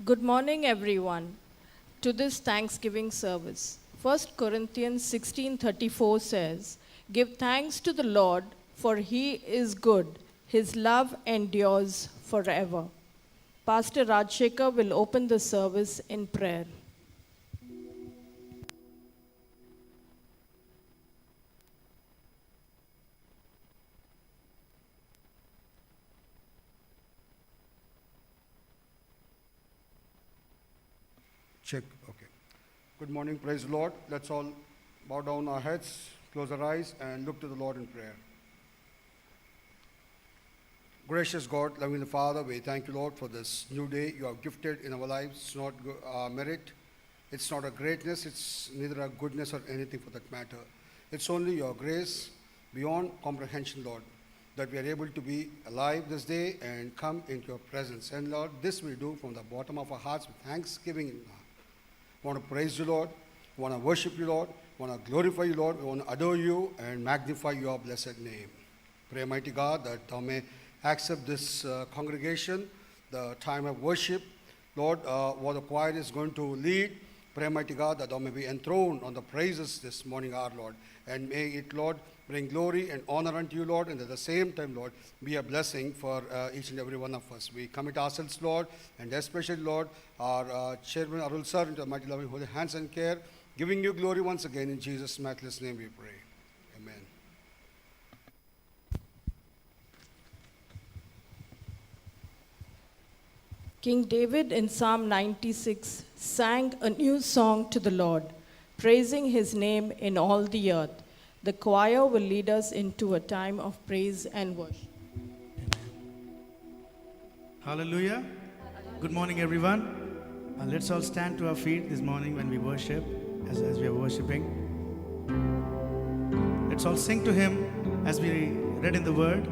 Good morning, everyone, to this Thanksgiving service. 1 Corinthians 16:34 says, "Give thanks to the Lord, for he is good. His love endures forever." Pastor Rajshekar will open the service in prayer. Check. Okay. Good morning. Praise the Lord. Let's all bow down our heads, close our eyes, and look to the Lord in prayer. Gracious God, loving Father, we thank you, Lord, for this new day you have gifted in our lives. It's not our merit. It's not a greatness. It's neither a goodness or anything for that matter. It's only your grace beyond comprehension, Lord, that we are able to be alive this day and come into your presence. And Lord, this we do from the bottom of our hearts with thanksgiving in our heart. We want to praise you, Lord. We want to worship you, Lord. We want to glorify you, Lord. We want to adore you and magnify your blessed name. Pray, mighty God, that thou may accept this congregation, the time of worship. Lord, what the choir is going to lead. Pray, mighty God, that thou may be enthroned on the praises this morning, our Lord. And may it, Lord, bring glory and honor unto you, Lord, and at the same time, Lord, be a blessing for each and every one of us. We commit ourselves, Lord, and especially, Lord, our chairman, Arul Sir, into the mighty loving holy hands and care, giving you glory once again. In Jesus' matchless name we pray. Amen. King David in Psalm 96 sang a new song to the Lord, praising his name in all the earth. The choir will lead us into a time of praise and worship. Hallelujah. Good morning, everyone. Let's all stand to our feet this morning when we worship, as we are worshiping. Let's all sing to him as we read in the word.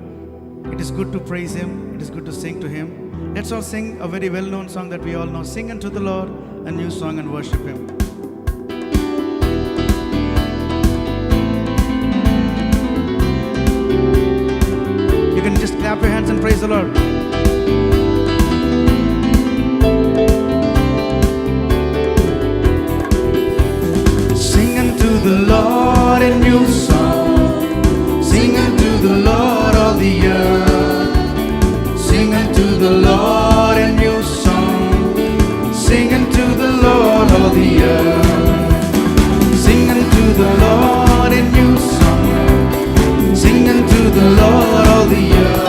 It is good to praise him. It is good to sing to him. Let's all sing a very well-known song that we all know. Sing unto the Lord a new song and worship him. You can just clap your hands and praise the Lord. Sing unto the Lord a new song. Sing unto the Lord all the earth. Sing unto the Lord a new song. Sing unto the Lord all the earth. Sing unto the Lord a new song. Sing unto the Lord all the earth.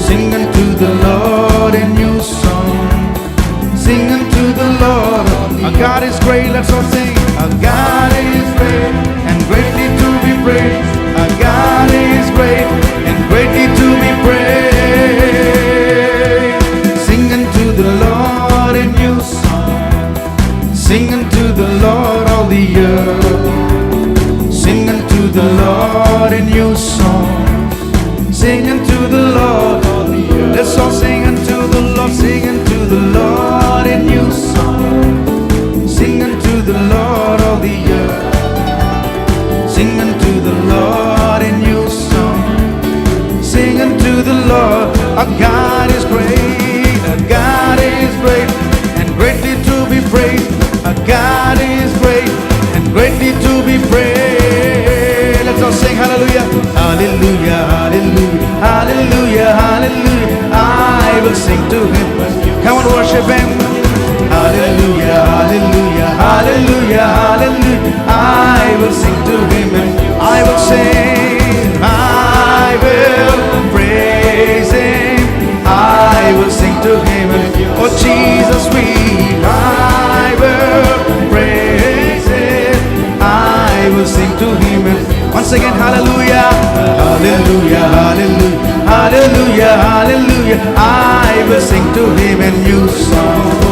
Sing unto the Lord a new song. Sing unto the Lord. Our God is great, let's all sing. Our God is great and greatly to be praised. Our God is great and greatly to be praised. Sing unto the Lord a new song. Sing unto the Lord all the earth. Sing unto the Lord a new song. Sing unto the Lord all the earth. Let's all sing unto the Lord. Sing unto the Lord a new song. Sing unto the Lord all the earth. Sing unto the Lord a new song. Sing unto the Lord. Our God is great. Our God is great and greatly to be praised. Our God is great and greatly to be praised. Let's all sing hallelujah. Hallelujah, hallelujah, hallelujah, hallelujah. I will sing to him. Come on, worship him. Hallelujah, hallelujah, hallelujah, hallelujah. I will sing to him and I will sing. I will praise him. I will sing to him. Oh Jesus, I will praise him. I will sing to him. Once again, hallelujah, hallelujah, hallelujah, hallelujah, hallelujah. I will sing to him a new song.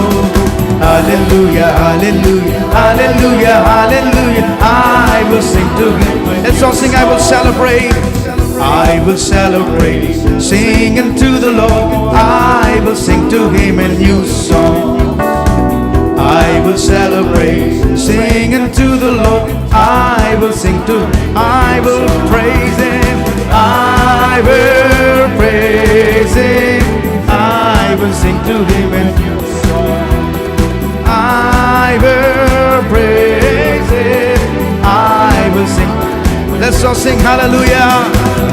Hallelujah, hallelujah, hallelujah, hallelujah. I will sing to him. Let's all sing. I will celebrate. I will celebrate. Sing unto the Lord. I will sing to him a new song. I will celebrate. Sing unto the Lord. I will sing to him. I will praise him. I will praise him. I will sing to him a new song. Let's all sing hallelujah.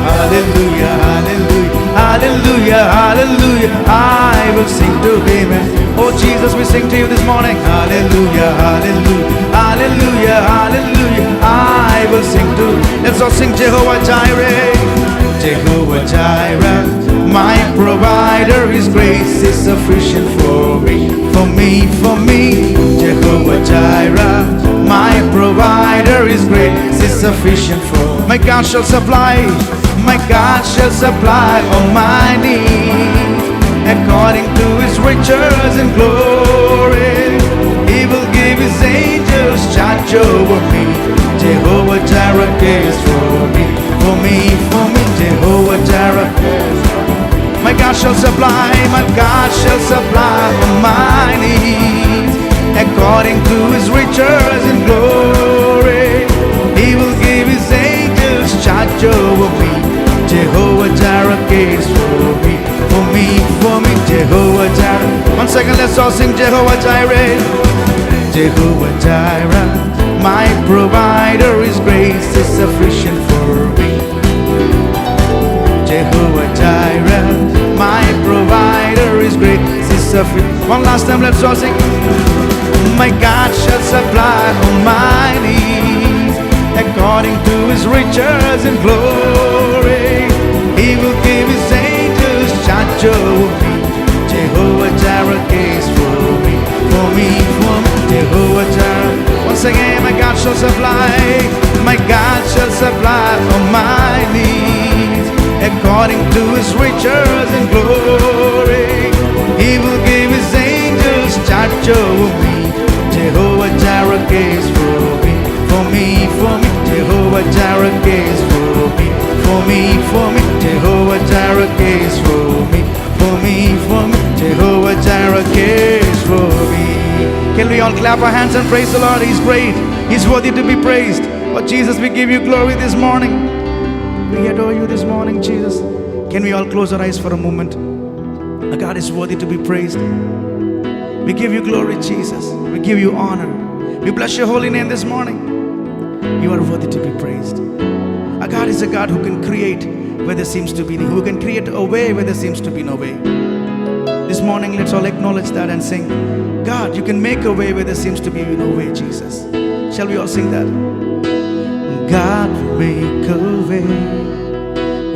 Hallelujah, hallelujah, hallelujah, hallelujah. I will sing to him. Oh Jesus, we sing to you this morning. Hallelujah, hallelujah, hallelujah, hallelujah. I will sing to. Let's all sing Jehovah Jireh. Jehovah Jireh, my provider, his grace is sufficient for me, for me, for me. Jehovah Jireh, my provider, his grace is sufficient for me. My God shall supply, my God shall supply all my needs according to his riches and glory. He will give his angels charge over me. Jehovah Jireh cares for me, for me, for me. Jehovah Jireh, my God shall supply, my God shall supply all my needs according to his riches and glory. He will give his angels charge over me. Jehovah Jireh cares for me, for me, for me. Jehovah Jireh. 1 second, let's all sing Jehovah Jireh. Jehovah Jireh, my provider, his grace is sufficient for me. Jehovah Jireh, my provider, his grace is sufficient. One last time, let's all sing. My God shall supply all my needs according to his riches and glory. He will give his angels charge over me. Jehovah Jireh cares for me, for me, for me. Jehovah Jireh. Once again, my God shall supply, my God shall supply all my needs according to his riches and glory. He will give his angels charge over me. Jehovah Jireh cares for me, for me, for me. Jehovah Jireh cares for me, for me, for me. Jehovah Jireh cares for me, for me, for me. Jehovah Jireh cares for me. Can we all clap our hands and praise the Lord? He's great, he's worthy to be praised. Oh Jesus, we give you glory this morning. We adore you this morning, Jesus. Can we all close our eyes for a moment? Our God is worthy to be praised. We give you glory, Jesus. We give you honor. We bless your holy name this morning. You are worthy to be praised. Our God is a God who can create where there seems to be, who can create a way where there seems to be no way. This morning, let's all acknowledge that and sing, God, you can make a way where there seems to be no way, Jesus. Shall we all sing that? God will make a way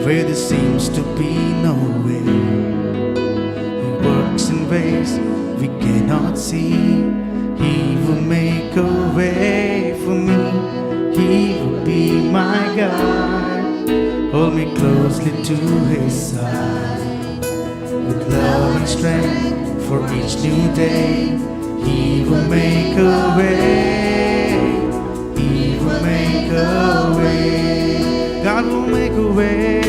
where there seems to be no way. He works in ways we cannot see. He will make a way for me. He will be my guide. Hold me closely to his side. With love and strength for each new day. He will make a way. He will make a way. God will make a way.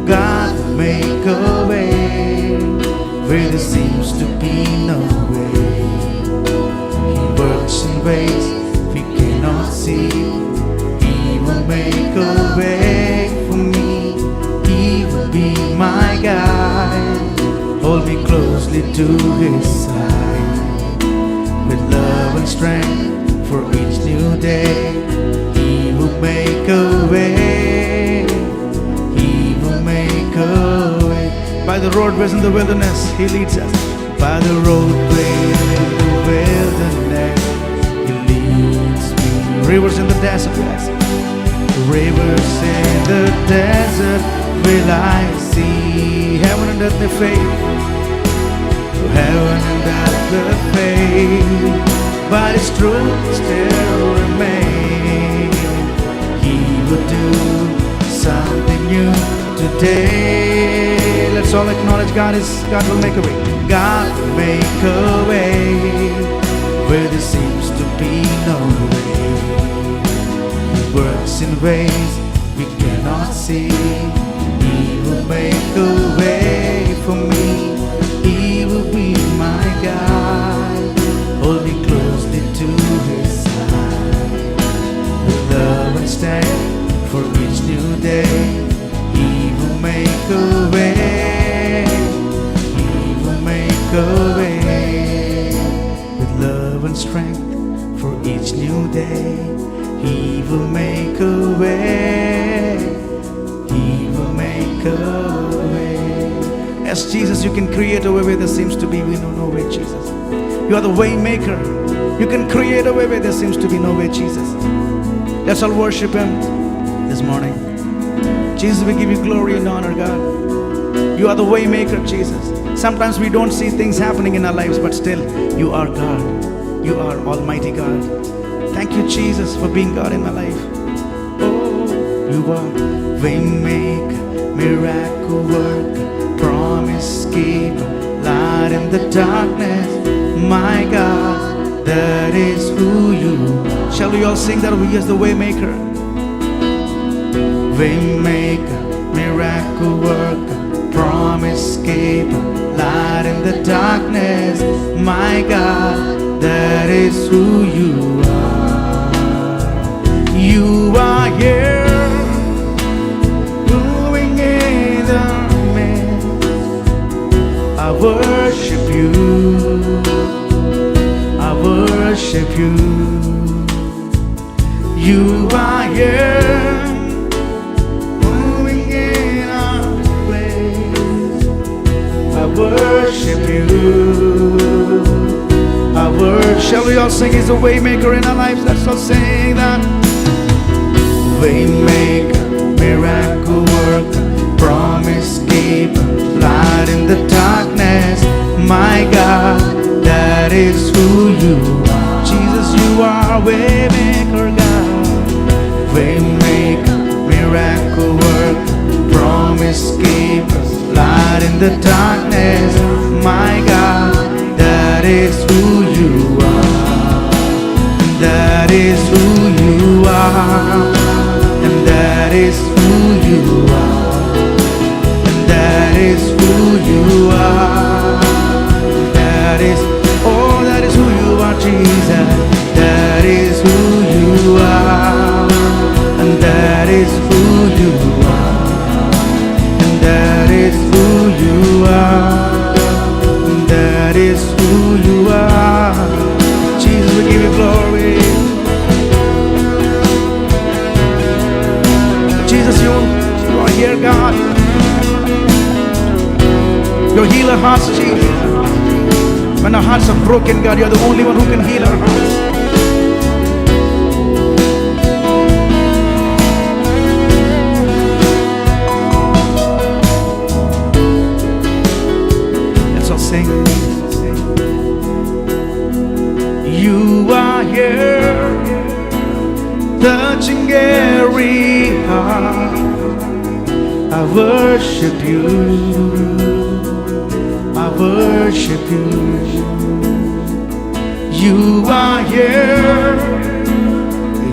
God will make a way where there seems to be no way. He works in ways we cannot see. He will make a way for me. He will be my guide. Hold me closely to his side. With love and strength for each new day. He will make a way. He will make a way. By the roadways in the wilderness, he leads us. By the roadways in the wilderness, he leads me. Rivers in the desert, yes. Rivers in the desert will I see. Heaven and earth may fade. Heaven and earth will fade, but his truth still remains. He will do something new today. Let's all acknowledge God will make a way. God will make a way where there seems to be no way. He works in ways we cannot see. He will make a way for me. He will be my guide. Hold me closely to his side. With love and strength for each new day. He will make a way. He will make a way. With love and strength for each new day. He will make a way. He will make a way. Yes, Jesus, you can create a way where there seems to be no way, Jesus. You are the way maker. You can create a way where there seems to be no way, Jesus. Let's all worship Him this morning. Jesus, we give you glory and honor, God. You are the way maker, Jesus. Sometimes we don't see things happening in our lives, but still, you are God. You are Almighty God. Thank you, Jesus, for being God in my life. Oh, you are way maker, miracle worker, promise keeper, light in the darkness. My God, that is who you are. Shall we all sing that? He is the way maker. Way maker, miracle worker, promise keeper, light in the darkness. My God, that is who you are. You are here, moving in the midst. I worship you. I worship you. You are here, moving in our place. I worship you. I worship. Shall we all sing? He's a way maker in our lives. Let's all sing that. Way maker, miracle worker, promise keeper, light in the darkness. My God, that is who you are. Jesus, you are way maker, God. Way maker, miracle worker, promise keeper, light in the darkness. My God, that is who you are. That is who you are. And that is who you are. And that is who you are. That is, oh, that is who you are, Jesus. That is who you are. And that is who you are. And that is who you are. And that is who you are. Jesus, we give you glory. Jesus, you are here, God. You heal our hearts, Jesus. When our hearts are broken, God, you're the only one who can heal our hearts. Let's all sing. You are here, touching every heart. I worship you. I worship you. You are here,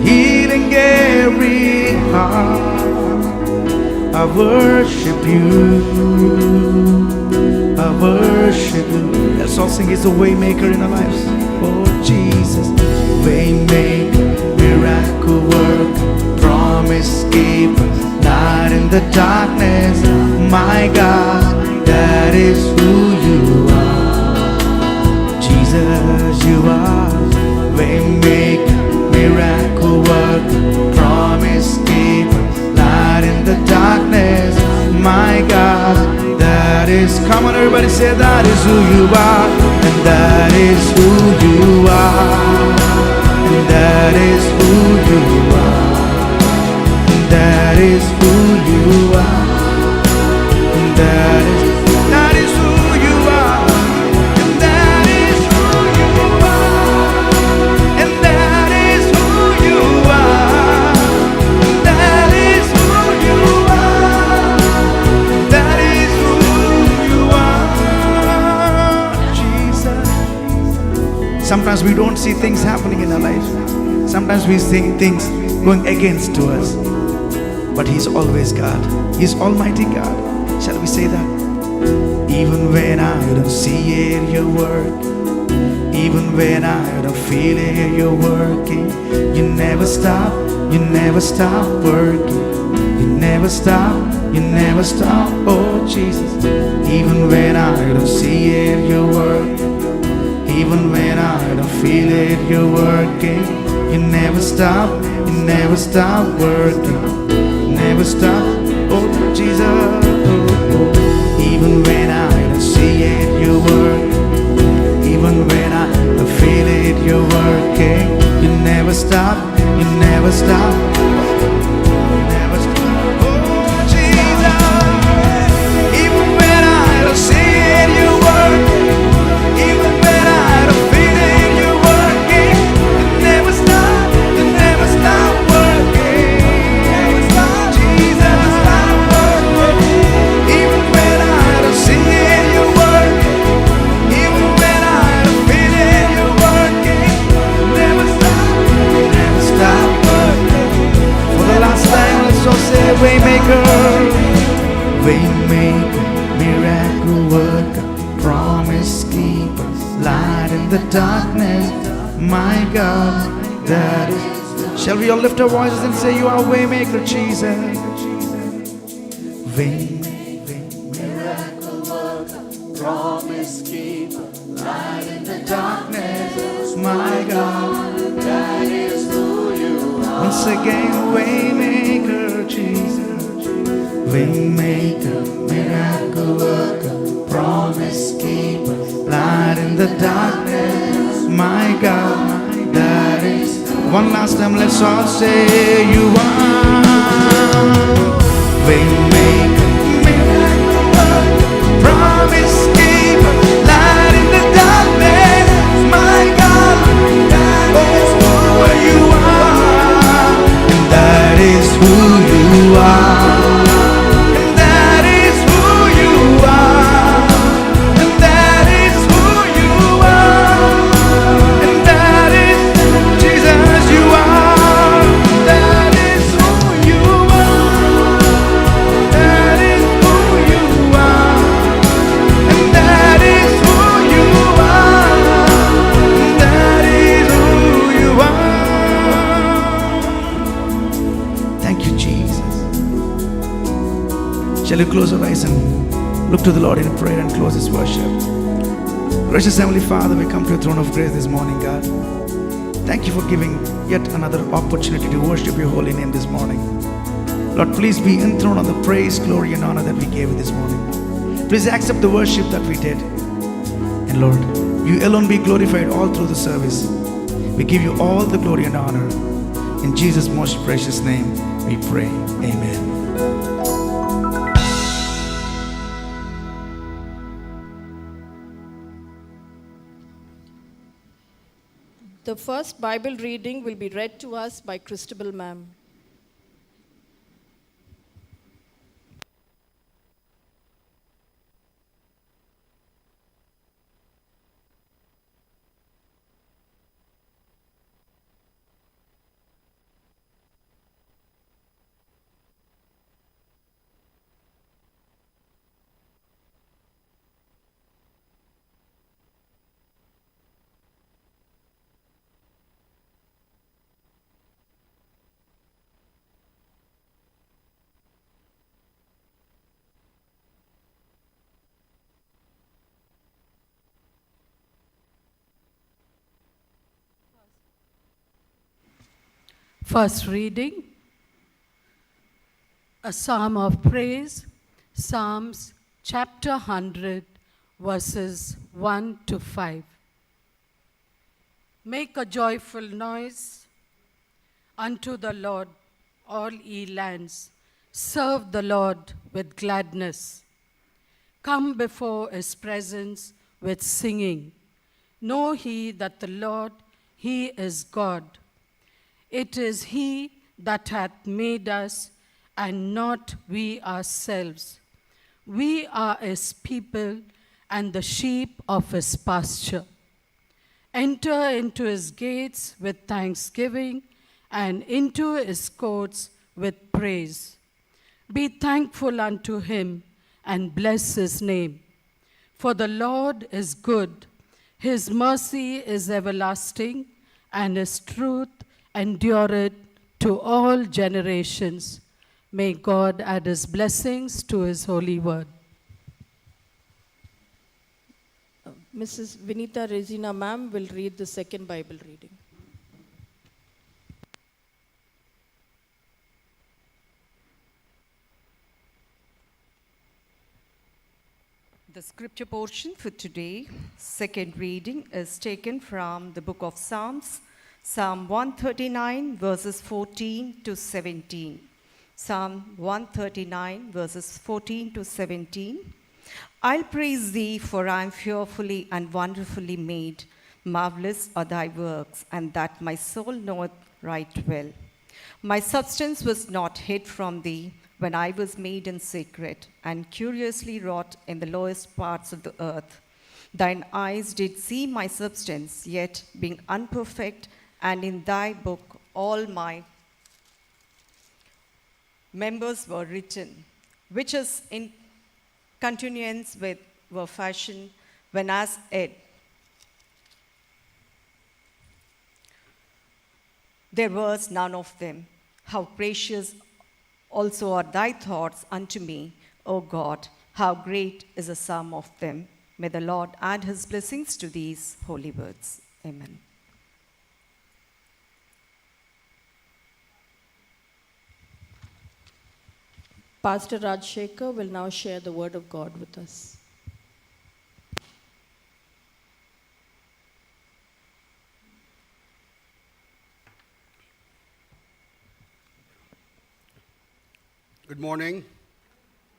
healing every heart. I worship you. I worship you. Let's all sing. He's a way maker in our lives. Oh Jesus, way maker, miracle worker, promise keeper, light in the darkness. My God, that is who you are. Jesus, you are way maker, miracle worker, promise keeper, light in the darkness. My God, that is, come on everybody say, that is who you are. And that is who you are. And that is who you are. And that is who you are. And that is who you are. And that is who you are. And that is who you are. And that is who you are. That is who you are, Jesus. Sometimes we don't see things happening in our life. Sometimes we see things going against to us. But He's always God. He's Almighty God. Shall we say that? Even when I don't see it, you're working. Even when I don't feel it, you're working. You never stop. You never stop working. You never stop. You never stop. Oh Jesus. Even when I don't see it, you're working. Even when I don't feel it, you're working. You never stop. You never stop working, never stop. Oh, Jesus. Even when I don't see it, you work. Even when I don't feel it, you're working. You never stop, you never stop. Never stop. Oh, Jesus. Even when I don't see it, you work. Even when I don't feel it, you're working. You never stop, you never stop working. Never stop, Jesus, stop working. Even when I don't see it, you work. Even when I don't feel it, you're working. Never stop working. For the last time, let's all say Waymaker, Waymaker, miracle worker, promise keeper, light in the darkness. My God, that is. Shall we all lift our voices and say, You are Waymaker, Jesus? Waymaker, miracle worker, promise keeper, light in the darkness. My God, that is who you are. Once again, Waymaker, Jesus. Waymaker, miracle worker, promise keeper, light in the darkness. My God, that is. One last time, let's all say, You are Waymaker, miracle worker, promise keeper, light in the darkness. My God, that is who you are. And that is who you are. And that is who you are. And that is who you are. And that is Jesus, you are. That is who you are. That is who you are. And that is who you are. And that is who you are. Thank you, Jesus. Shall we close our eyes and look to the Lord in prayer and close this worship? Gracious Heavenly Father, we come to your throne of grace this morning, God. Thank you for giving yet another opportunity to worship your holy name this morning. Lord, please be enthroned on the praise, glory, and honor that we gave you this morning. Please accept the worship that we did. And Lord, you alone be glorified all through the service. We give you all the glory and honor. In Jesus' most precious name, we pray. Amen. The first Bible reading will be read to us by Christabel ma'am. First reading, a psalm of praise, Psalms chapter 100, verses 1 to 5. Make a joyful noise unto the Lord, all ye lands. Serve the Lord with gladness. Come before his presence with singing. Know ye that the Lord, he is God. It is he that hath made us, and not we ourselves. We are his people, and the sheep of his pasture. Enter into his gates with thanksgiving, and into his courts with praise. Be thankful unto him, and bless his name. For the Lord is good, his mercy is everlasting, and his truth endureth to all generations. May God add his blessings to his holy word. Mrs. Vinita Regina ma'am will read the second Bible reading. The scripture portion for today, second reading, is taken from the book of Psalms, Psalm 139, verses 14 to 17. Psalm 139, verses 14 to 17. I'll praise thee, for I am fearfully and wonderfully made. Marvelous are thy works, and that my soul knoweth right well. My substance was not hid from thee when I was made in secret, and curiously wrought in the lowest parts of the earth. Thine eyes did see my substance, yet being unperfect, and in thy book all my members were written, which is in continuance with were fashioned when as yet there was none of them. How precious also are thy thoughts unto me, O God. How great is the sum of them. May the Lord add his blessings to these holy words. Amen. Pastor Rajshekhar will now share the word of God with us. Good morning.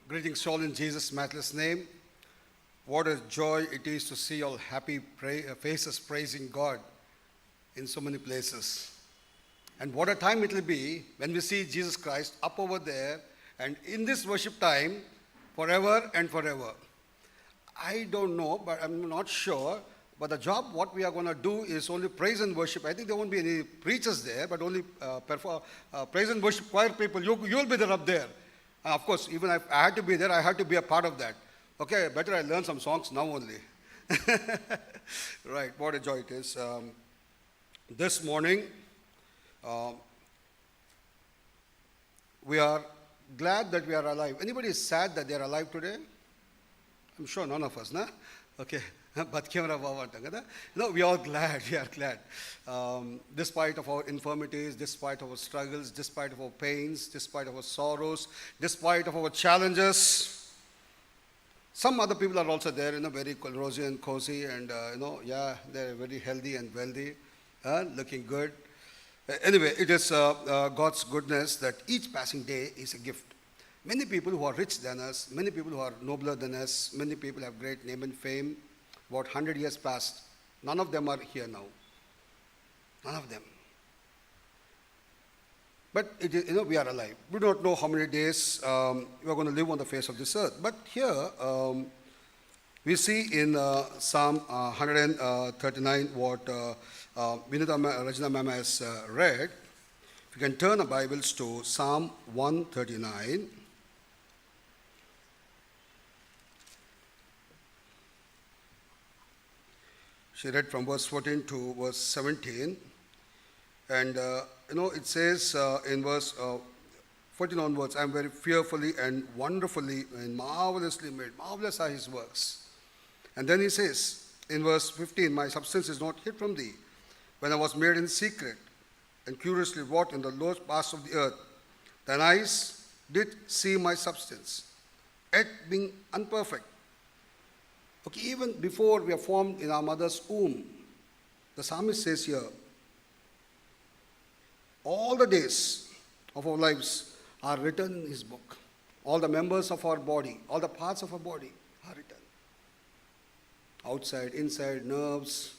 Greetings all in Jesus' matchless name. What a joy it is to see all happy faces praising God in so many places. And what a time it will be when we see Jesus Christ up over there and in this worship time forever and forever. I don't know, but I'm not sure. But the job, what we are going to do is only praise and worship. I think there won't be any preachers there, but only praise and worship choir people. You'll be there up there. And of course, even if I had to be there, I had to be a part of that. Okay, better I learn some songs now only. Right, what a joy it is. This morning, we are glad that we are alive. Anybody is sad that they are alive today? I'm sure none of us, na? Okay. No, we are glad, we are glad. Despite of our infirmities, despite of our struggles, despite of our pains, despite of our sorrows, despite of our challenges. Some other people are also there, very rosy and cozy and, they're very healthy and wealthy, looking good. Anyway, it is God's goodness that each passing day is a gift. Many people who are rich than us, many people who are nobler than us, many people have great name and fame. About 100 years past, none of them are here now. None of them. But we are alive. We don't know how many days we are going to live on the face of this earth. But here we see in Psalm 139 what Vinita Rajna Mama has read. If you can turn the Bibles to Psalm 139. She read from verse 14 to verse 17. And, it says in verse 14 onwards, I am very fearfully and wonderfully and marvelously made. Marvelous are his works. And then he says in verse 15, my substance is not hid from thee. When I was made in secret and curiously wrought in the lowest parts of the earth, thine eyes did see my substance, yet being unperfect. Okay, even before we are formed in our mother's womb, the psalmist says here, all the days of our lives are written in his book. All the members of our body, all the parts of our body are written. Outside, inside, nerves,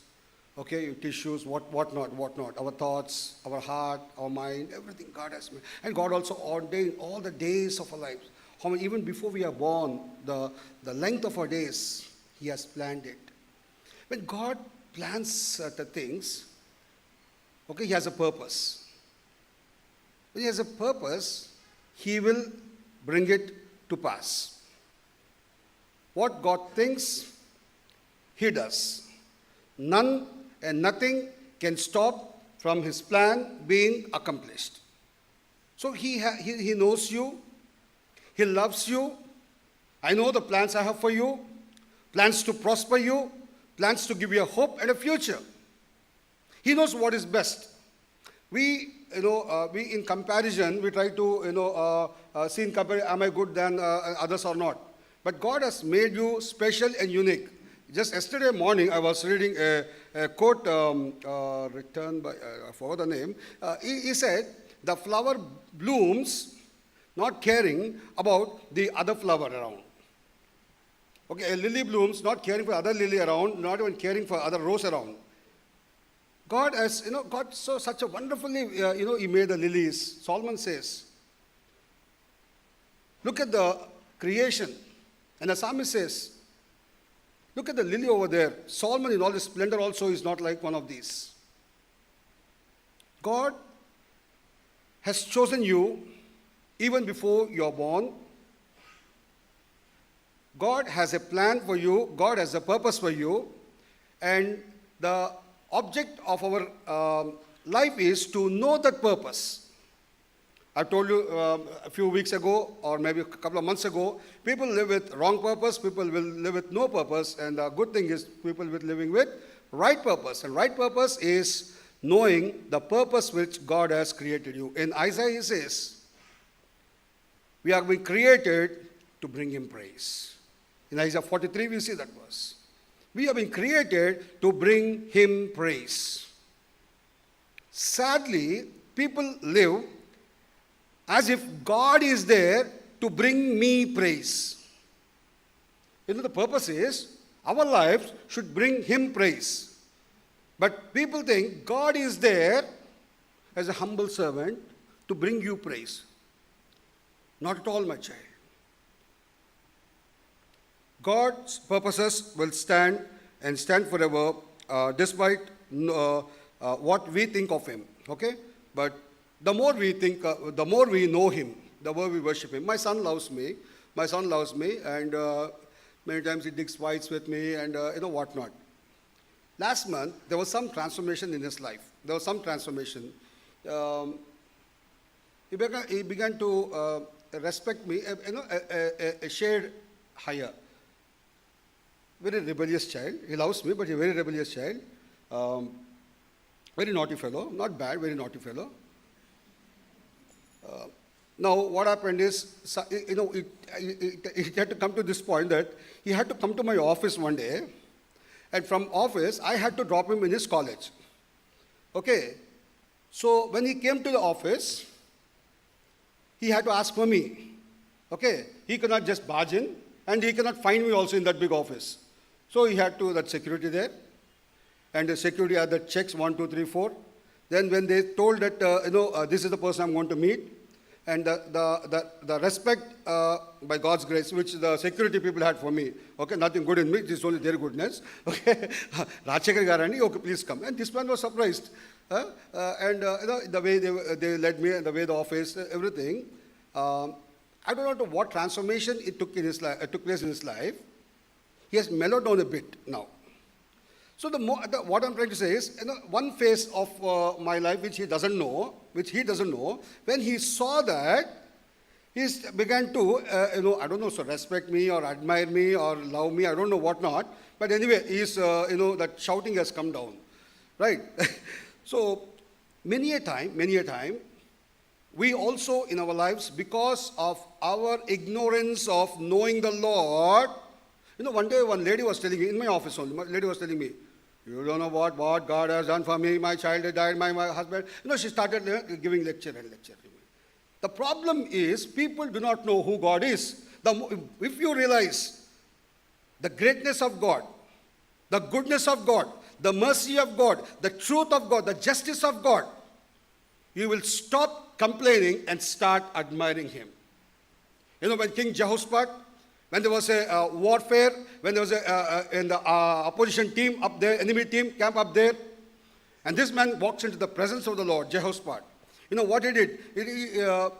tissues, whatnot. Our thoughts, our heart, our mind, everything God has made. And God also ordained all the days of our lives. Even before we are born, the length of our days, he has planned it. When God plans certain things, he has a purpose. When he has a purpose, he will bring it to pass. What God thinks, he does. None and nothing can stop from his plan being accomplished. So he knows you. He loves you. I know the plans I have for you. Plans to prosper you, plans to give you a hope and a future. He knows what is best. We in comparison, we try to, see in comparison, am I good than others or not? But God has made you special and unique. Just yesterday morning, I was reading a quote written by, I forgot the name. He said, the flower blooms not caring about the other flower around. Okay, a lily blooms not caring for other lily around, not even caring for other rose around. God has, God so such a wonderfully, He made the lilies. Solomon says, look at the creation. And the psalmist says, look at the lily over there. Solomon in all his splendor also is not like one of these. God has chosen you even before you are born. God has a plan for you. God has a purpose for you. And the object of our life is to know that purpose. I told you a few weeks ago, or maybe a couple of months ago, people live with wrong purpose, people will live with no purpose, and the good thing is people will living with right purpose. And right purpose is knowing the purpose which God has created you. In Isaiah he says, we are being created to bring him praise. In Isaiah 43 we see that verse. We have been created to bring him praise. Sadly, people live as if God is there to bring me praise. The purpose is our lives should bring him praise. But people think God is there as a humble servant to bring you praise. Not at all, my child. God's purposes will stand and stand forever despite what we think of him. Okay? But the more we think, the more we know him, the more we worship him. My son loves me. My son loves me, and many times he digs fights with me and whatnot. Last month, there was some transformation in his life. There was some transformation. He began to respect me, a shade higher. Very rebellious child. He loves me, but he's a very rebellious child. Very naughty fellow. Not bad, very naughty fellow. Now, what happened is, it had to come to this point that he had to come to my office one day, and from office, I had to drop him in his college. Okay? So, when he came to the office, he had to ask for me. Okay? He could not just barge in, and he cannot find me also in that big office. So, he had to, that security there, and the security had the checks 1, 2, 3, 4. Then when they told that, this is the person I'm going to meet, and the respect by God's grace, which the security people had for me, okay, nothing good in me, this is only their goodness, okay, Rajshekar Garani, okay, please come. And this man was surprised. The way they led me, and the way the office, everything. I don't know what transformation it took place in his life. He has mellowed down a bit now. So what I'm trying to say is, one phase of my life which he doesn't know, when he saw that, he began to, I don't know, so respect me or admire me or love me, I don't know what not. But anyway, that shouting has come down, right? So many a time, we also in our lives, because of our ignorance of knowing the Lord, one day one lady was telling me, in my office only, my lady was telling me, you don't know what God has done for me, my child has died, my husband. She started giving lecture. The problem is, people do not know who God is. If you realize the greatness of God, the goodness of God, the mercy of God, the truth of God, the justice of God, you will stop complaining and start admiring him. When King Jehoshaphat, when there was a warfare, when there was in the opposition team up there, enemy team camp up there, and this man walks into the presence of the Lord, Jehoshaphat. What he did?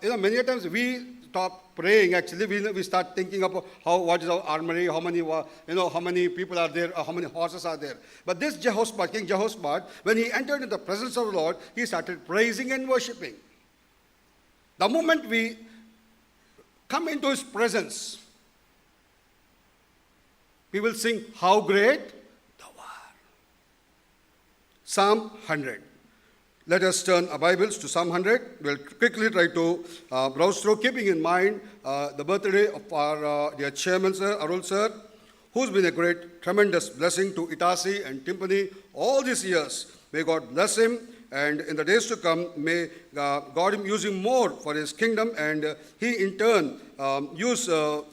Many times we stop praying. Actually, we start thinking of what is our armory, how many people are there, how many horses are there. But this Jehoshaphat, King Jehoshaphat, when he entered into the presence of the Lord, he started praising and worshiping. The moment we come into his presence, we will sing, how great thou art. Psalm 100. Let us turn our Bibles to Psalm 100. We'll quickly try to browse through, keeping in mind the birthday of our dear chairman, Sir, Arul Sir, who's been a great, tremendous blessing to Itasi and Timpani all these years. May God bless him, and in the days to come, may God use him more for his kingdom, and he in turn use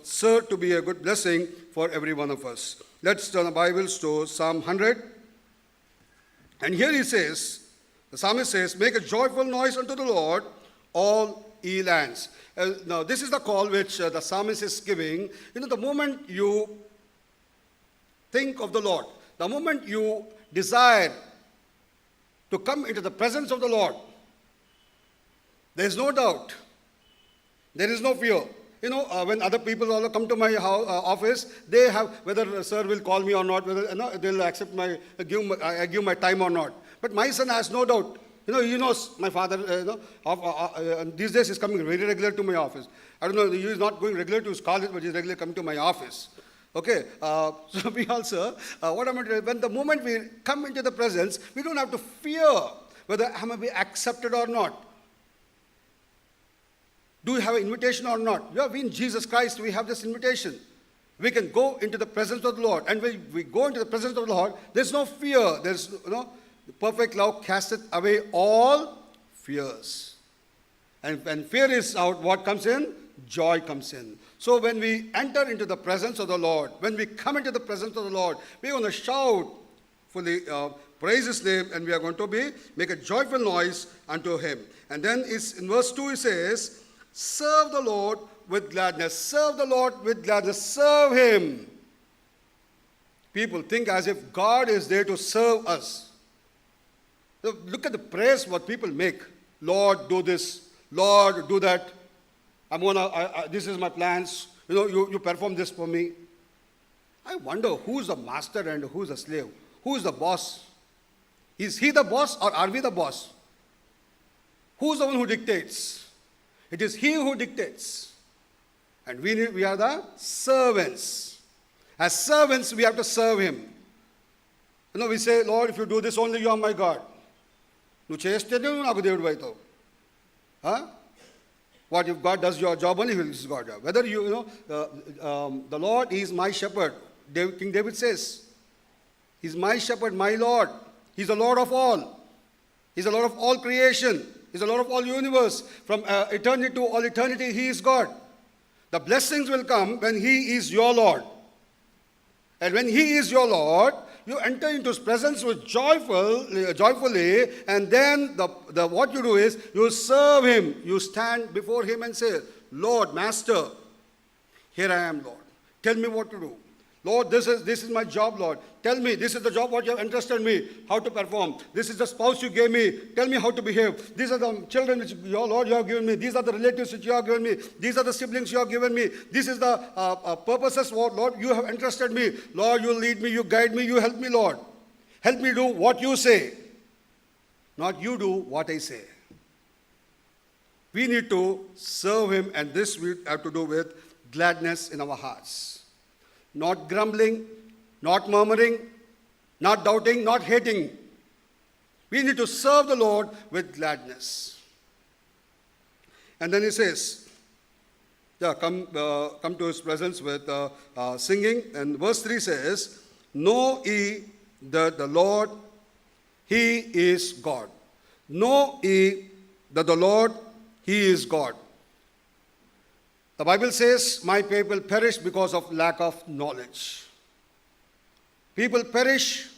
Sir to be a good blessing for every one of us. Let's turn our Bibles to Psalm 100. And here he says, the psalmist says, make a joyful noise unto the Lord, all ye lands. Now, this is the call which the psalmist is giving. The moment you think of the Lord, the moment you desire to come into the presence of the Lord, there is no doubt, there is no fear. When other people all come to my office, they have, whether Sir will call me or not, whether they'll accept I give my time or not. But my son has no doubt. He knows my father, these days he's coming very regular to my office. I don't know, he is not going regular to his college, but he's regularly coming to my office. Okay, so we also, when the moment we come into the presence, we don't have to fear whether I may be accepted or not. Do we have an invitation or not? Yeah, we in Jesus Christ, we have this invitation. We can go into the presence of the Lord. And when we go into the presence of the Lord, there's no fear. There's, perfect love casteth away all fears. And when fear is out, what comes in? Joy comes in. So when we enter into the presence of the Lord, when we come into the presence of the Lord, we're going to shout fully, praise his name, and we are going to make a joyful noise unto him. And then in verse 2 it says, serve the Lord with gladness. Serve the Lord with gladness. Serve him. People think as if God is there to serve us. Look at the prayers what people make. Lord, do this. Lord, do that. This is my plans. You perform this for me. I wonder who's the master and who's the slave. Who's the boss? Is he the boss or are we the boss? Who's the one who dictates? It is he who dictates. And we are the servants. As servants, we have to serve him. We say, Lord, if you do this only, you are my God. నువ్వు చేస్తేనే నాకు దేవుడు అవుతావు. What if God does your job only, this is God's job. Whether the Lord is my shepherd. King David says, he's my shepherd, my Lord. He's the Lord of all. He's the Lord of all creation. He's the Lord of all universe. From eternity to all eternity, he is God. The blessings will come when he is your Lord. And when he is your Lord, you enter into his presence with joyfully, and then what you do is you serve him. You stand before him and say, Lord, Master, here I am, Lord. Tell me what to do. Lord, this is my job, Lord. Tell me, this is the job what you have entrusted me, how to perform. This is the spouse you gave me. Tell me how to behave. These are the children which, Lord, you have given me. These are the relatives which you have given me. These are the siblings you have given me. This is the purposes, Lord, you have entrusted me. Lord, you lead me, you guide me, you help me, Lord. Help me do what you say, not you do what I say. We need to serve him, and this we have to do with gladness in our hearts. Not grumbling, not murmuring, not doubting, not hating. We need to serve the Lord with gladness. And then he says, come to his presence with singing. And verse 3 says, know ye that the Lord, he is God. Know ye that the Lord, he is God. The Bible says, my people perish because of lack of knowledge. People perish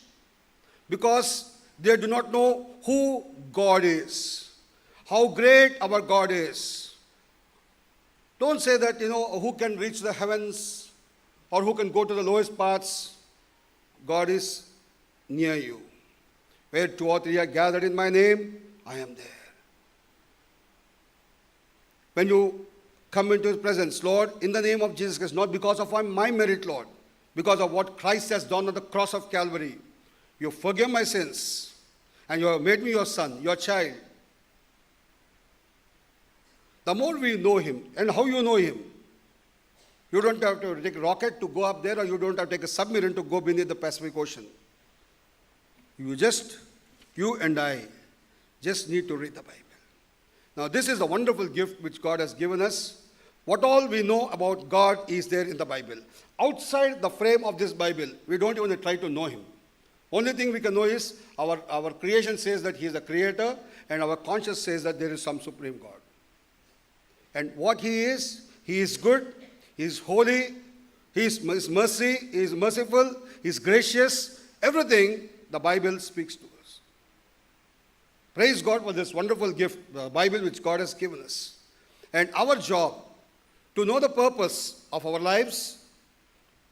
because they do not know who God is, how great our God is. Don't say that, who can reach the heavens or who can go to the lowest parts. God is near you. Where 2 or 3 are gathered in my name, I am there. When you come into his presence, Lord, in the name of Jesus Christ, not because of my merit, Lord, because of what Christ has done on the cross of Calvary. You forgive my sins, and you have made me your son, your child. The more we know him, and how you know him, you don't have to take a rocket to go up there, or you don't have to take a submarine to go beneath the Pacific Ocean. You and I, Just need to read the Bible. Now, this is a wonderful gift which God has given us. What all we know about God is there in the Bible. Outside the frame of this Bible, we don't even try to know Him. Only thing we can know is our creation says that He is the creator, and our conscience says that there is some supreme God. And what He is good, He is holy, He is mercy, He is merciful, He is gracious. Everything the Bible speaks to us. Praise God for this wonderful gift, the Bible which God has given us. And our job to know the purpose of our lives,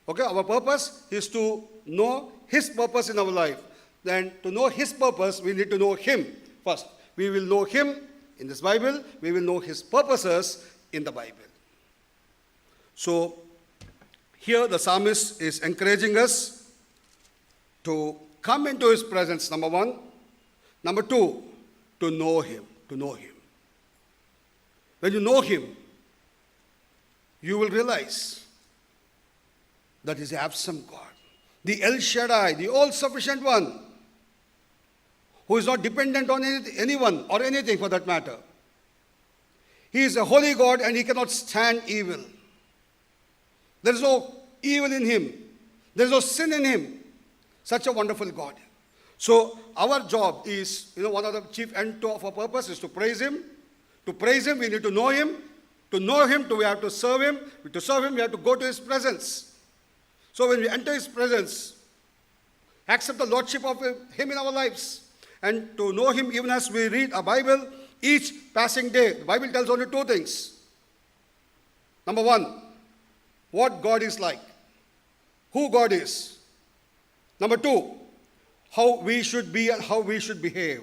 okay, our purpose is to know His purpose in our life. Then to know His purpose, we need to know Him first. We will know Him in this Bible, we will know His purposes in the Bible. So, here the psalmist is encouraging us to come into His presence, number one. Number two, to know Him, to know Him. When you know Him, you will realize that He is the awesome God, the El Shaddai, the all-sufficient one, who is not dependent on anyone or anything for that matter. He is a holy God and He cannot stand evil. There is no evil in Him. There is no sin in Him. Such a wonderful God. So our job is, one of the chief end of our purpose is to praise Him. To praise Him, we need to know Him. To know Him, we have to serve Him. To serve Him, we have to go to His presence. So when we enter His presence, accept the Lordship of Him in our lives. And to know Him even as we read a Bible each passing day. The Bible tells only two things. Number one, what God is like. Who God is. Number two, how we should be and how we should behave.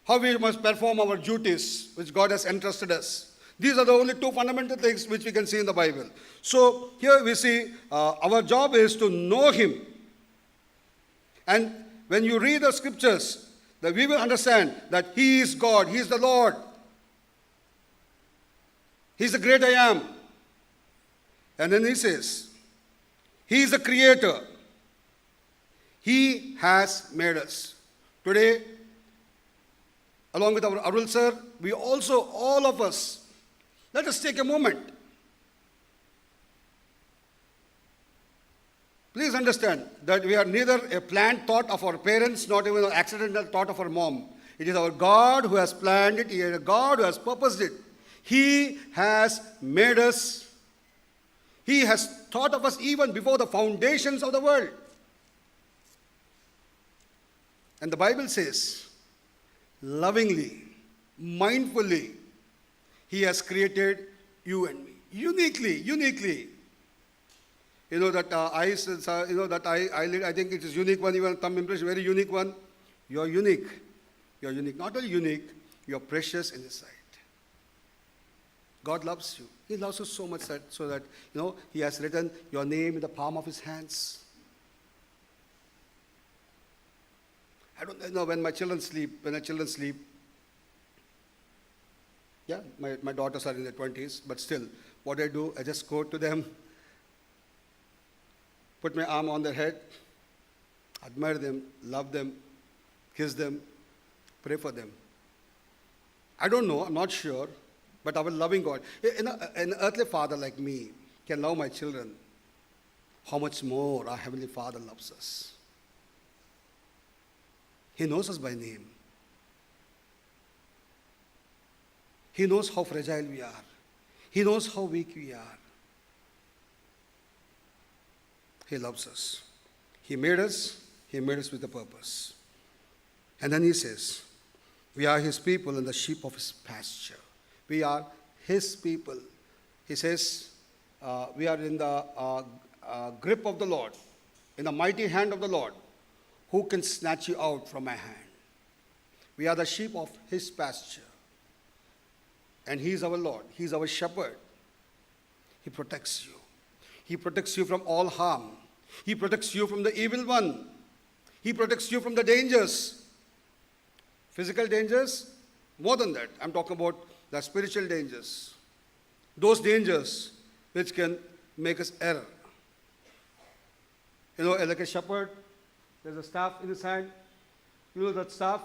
How we must perform our duties which God has entrusted us. These are the only two fundamental things which we can see in the Bible. So here we see our job is to know Him. And when you read the scriptures, that we will understand that He is God, He is the Lord. He is the great I am. And then He says, He is the Creator. He has made us. Today, along with our Arul sir, we also, all of us, let us take a moment. Please understand that we are neither a planned thought of our parents, not even an accidental thought of our mom. It is our God who has planned it. He is a God who has purposed it. He has made us. He has thought of us even before the foundations of the world. And the Bible says, lovingly, mindfully, He has created you and me. Uniquely. I think it is unique one, even thumb impression, very unique one. You are unique. You are unique. Not only unique, you are precious in His sight. God loves you. He loves you so much so that He has written your name in the palm of His hands. I don't know when my children sleep, yeah, my daughters are in their 20s, but still, what I do, I just go to them, put my arm on their head, admire them, love them, kiss them, pray for them. I don't know, I'm not sure, but our loving God, an earthly father like me can love my children. How much more our Heavenly Father loves us. He knows us by name. He knows how fragile we are. He knows how weak we are. He loves us. He made us with a purpose. And then He says, we are His people and the sheep of His pasture. We are His people. He says, we are in the grip of the Lord, in the mighty hand of the Lord. Who can snatch you out from my hand? We are the sheep of His pasture. And He is our Lord. He is our shepherd. He protects you. He protects you from all harm. He protects you from the evil one. He protects you from the dangers. Physical dangers, more than that. I'm talking about the spiritual dangers. Those dangers which can make us err. Like a shepherd, there's a staff in his hand. You know that staff,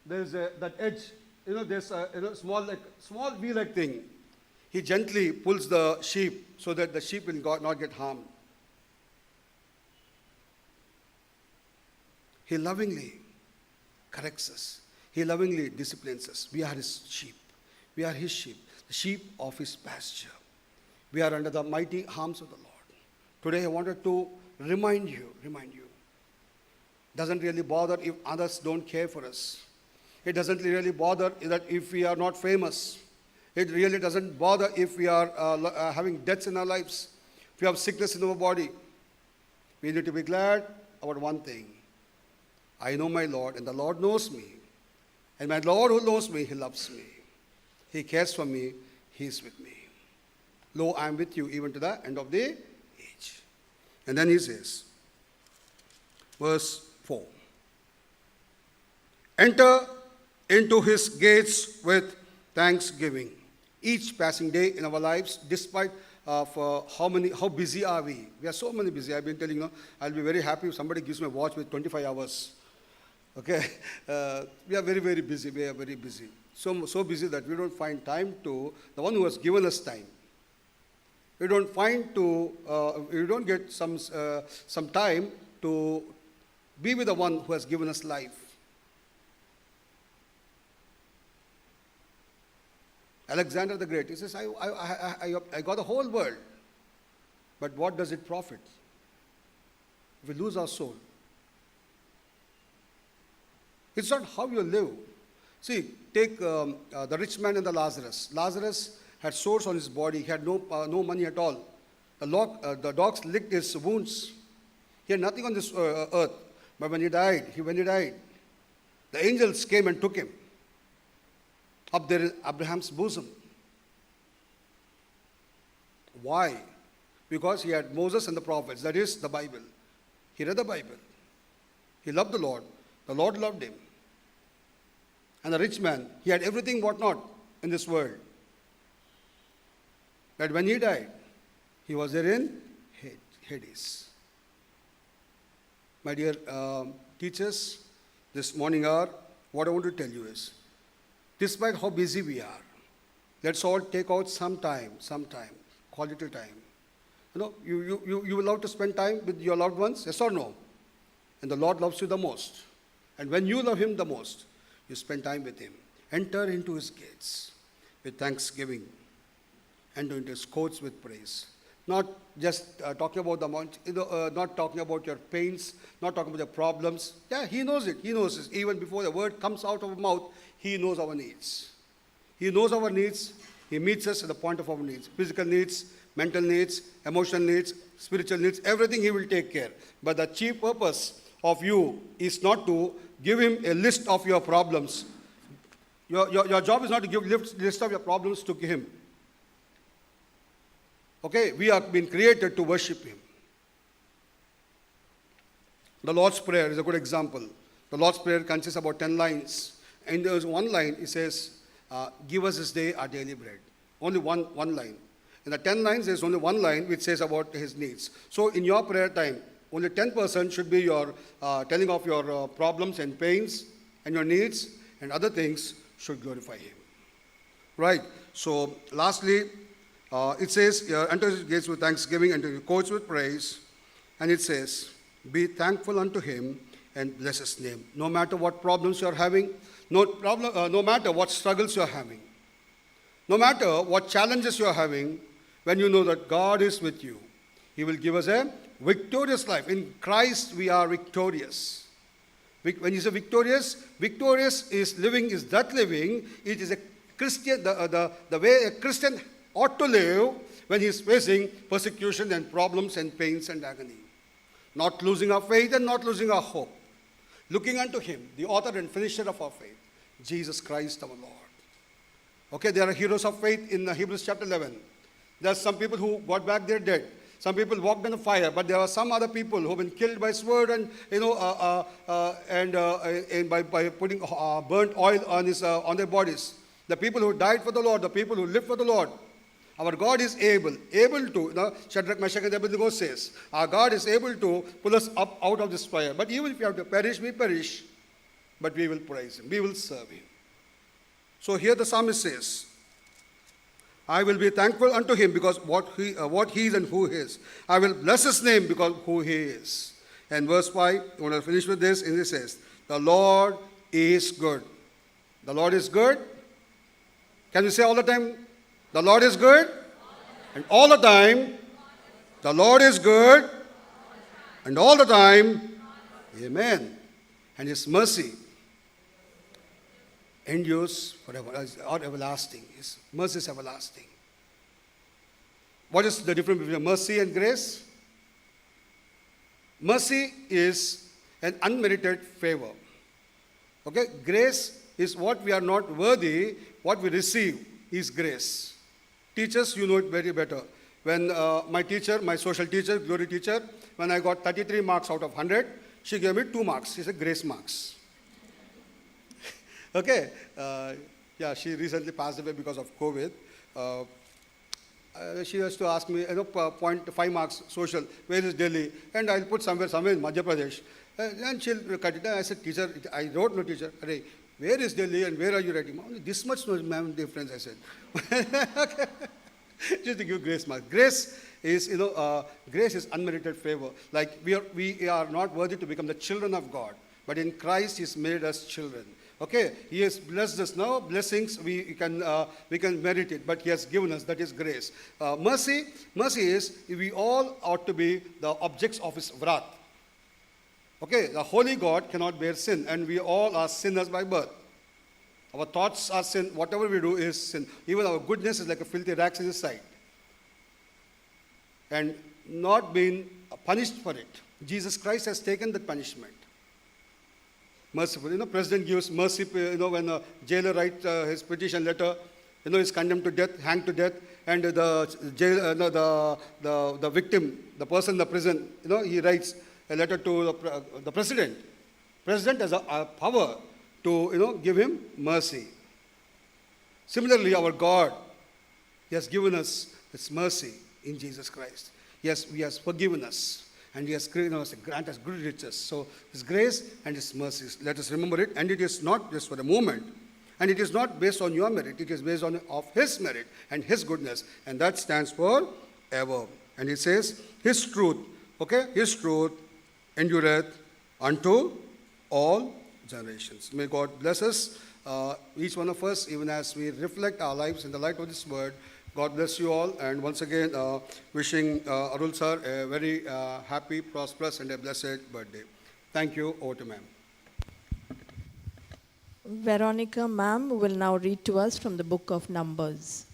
there's that edge, there's a small wheel-like thing. He gently pulls the sheep so that the sheep will not get harmed. He lovingly corrects us. He lovingly disciplines us. We are his sheep. We are his sheep, the sheep of his pasture. We are under the mighty arms of the Lord. Today I wanted to remind you. Doesn't really bother if others don't care for us. It doesn't really bother that if we are not famous. It really doesn't bother if we are having deaths in our lives, if we have sickness in our body. We need to be glad about one thing. I know my Lord, and the Lord knows me. And my Lord who knows me, he loves me. He cares for me. He is with me. Lo, I am with you even to the end of the age. And then he says, verse 4. Enter into his gates with thanksgiving. Each passing day in our lives, despite of how busy are we? We are so many busy. I've been telling you, I'll be very happy if somebody gives me a watch with 25 hours. Okay, we are very, very busy. We are very busy. So busy that we don't find time to the one who has given us time. We don't get some time to be with the one who has given us life. Alexander the Great, he says, I got the whole world, but what does it profit if we lose our soul? It's not how you live. See, take the rich man and the Lazarus. Lazarus had sores on his body. He had no money at all. The dogs licked his wounds. He had nothing on this earth. But when he died, the angels came and took him up there in Abraham's bosom. Why? Because he had Moses and the prophets, that is the Bible. He read the Bible. He loved the Lord. The Lord loved him. And the rich man, he had everything what not in this world. But when he died, he was there in Hades. My dear teachers, this morning hour, what I want to tell you is, despite how busy we are, let's all take out some time, quality time. You will love to spend time with your loved ones, yes or no? And the Lord loves you the most. And when you love him the most, you spend time with him. Enter into his gates with thanksgiving. Enter into his courts with praise. Not just talking about the amount, not talking about your pains, not talking about your problems. Yeah, he knows it. He knows it. Even before the word comes out of our mouth, he knows our needs. He knows our needs. He meets us at the point of our needs. Physical needs, mental needs, emotional needs, spiritual needs, everything he will take care. But the chief purpose of you is not to give him a list of your problems. Your job is not to give a list of your problems to him. Okay, we have been created to worship him. The Lord's Prayer is a good example. The Lord's Prayer consists of about 10 lines. And there's one line, it says, give us this day our daily bread. Only one line. In the 10 lines, there's only one line which says about his needs. So in your prayer time, only 10% should be your telling of your problems and pains and your needs, and other things should glorify him. Right. So lastly, it says, enter his gates with thanksgiving, enter his courts with praise. And it says, be thankful unto him and bless his name. No matter what problems you're having, no matter what struggles you're having, no matter what challenges you're having, when you know that God is with you, he will give us a victorious life. In Christ, we are victorious. When you say victorious, victorious is living, is that living. It is a Christian, the way a Christian ought to live when he is facing persecution and problems and pains and agony. Not losing our faith and not losing our hope. Looking unto him, the author and finisher of our faith, Jesus Christ our Lord. Okay, there are heroes of faith in Hebrews chapter 11. There are some people who got back their dead. Some people walked in the fire, but there are some other people who have been killed by sword and by putting burnt oil on their bodies. The people who died for the Lord, the people who lived for the Lord. Our God is able to, Shadrach, Meshach, and Abednego says, our God is able to pull us up out of this fire. But even if we have to perish, we perish. but we will praise him. We will serve him. So here the psalmist says, I will be thankful unto him because what he is and who he is. I will bless his name because who he is. And verse 5, I want to finish with this, and it says, the Lord is good. The Lord is good. Can we say all the time, the Lord is good? And all the time, the Lord is good. And all the time, amen. And his mercy endures forever, or everlasting. His mercy is everlasting. What is the difference between mercy and grace? Mercy is an unmerited favor. Okay? Grace is what we are not worthy, what we receive is grace. Teachers, you know it very better. When my teacher, my social teacher, glory teacher, when I got 33 marks out of 100, she gave me 2 marks. She said grace marks. Okay, yeah, she recently passed away because of COVID. She has to ask me, 0.5 marks social, where is Delhi? And I'll put somewhere in Madhya Pradesh. And she'll cut it down. I said, teacher, I wrote no teacher. Arey, where is Delhi and where are you writing? Only this much no ma'am difference, I said. Okay. Just to give grace marks. Grace is, grace is unmerited favor. Like we are not worthy to become the children of God, but in Christ He's made us children. Okay, He has blessed us now. Blessings we can merit it, but He has given us. That is grace. Mercy is we all ought to be the objects of His wrath. Okay, the holy God cannot bear sin, and we all are sinners by birth. Our thoughts are sin. Whatever we do is sin. Even our goodness is like a filthy rags in His sight, and not being punished for it. Jesus Christ has taken that punishment. Merciful. President gives mercy, when a jailer writes his petition letter, he's condemned to death, hanged to death, and the victim, the person in the prison, he writes a letter to the president. President has a power to, give him mercy. Similarly, our God, He has given us His mercy in Jesus Christ. He has forgiven us. And He has grant us good riches. So His grace and His mercies, let us remember it. And it is not just for a moment. And it is not based on your merit. It is based on of His merit and His goodness. And that stands for ever. And it says, His truth, His truth endureth unto all generations. May God bless us, each one of us, even as we reflect our lives in the light of this word. God bless you all, and once again, wishing Arul sir a very happy, prosperous, and a blessed birthday. Thank you. Over to ma'am. Veronica ma'am will now read to us from the book of Numbers.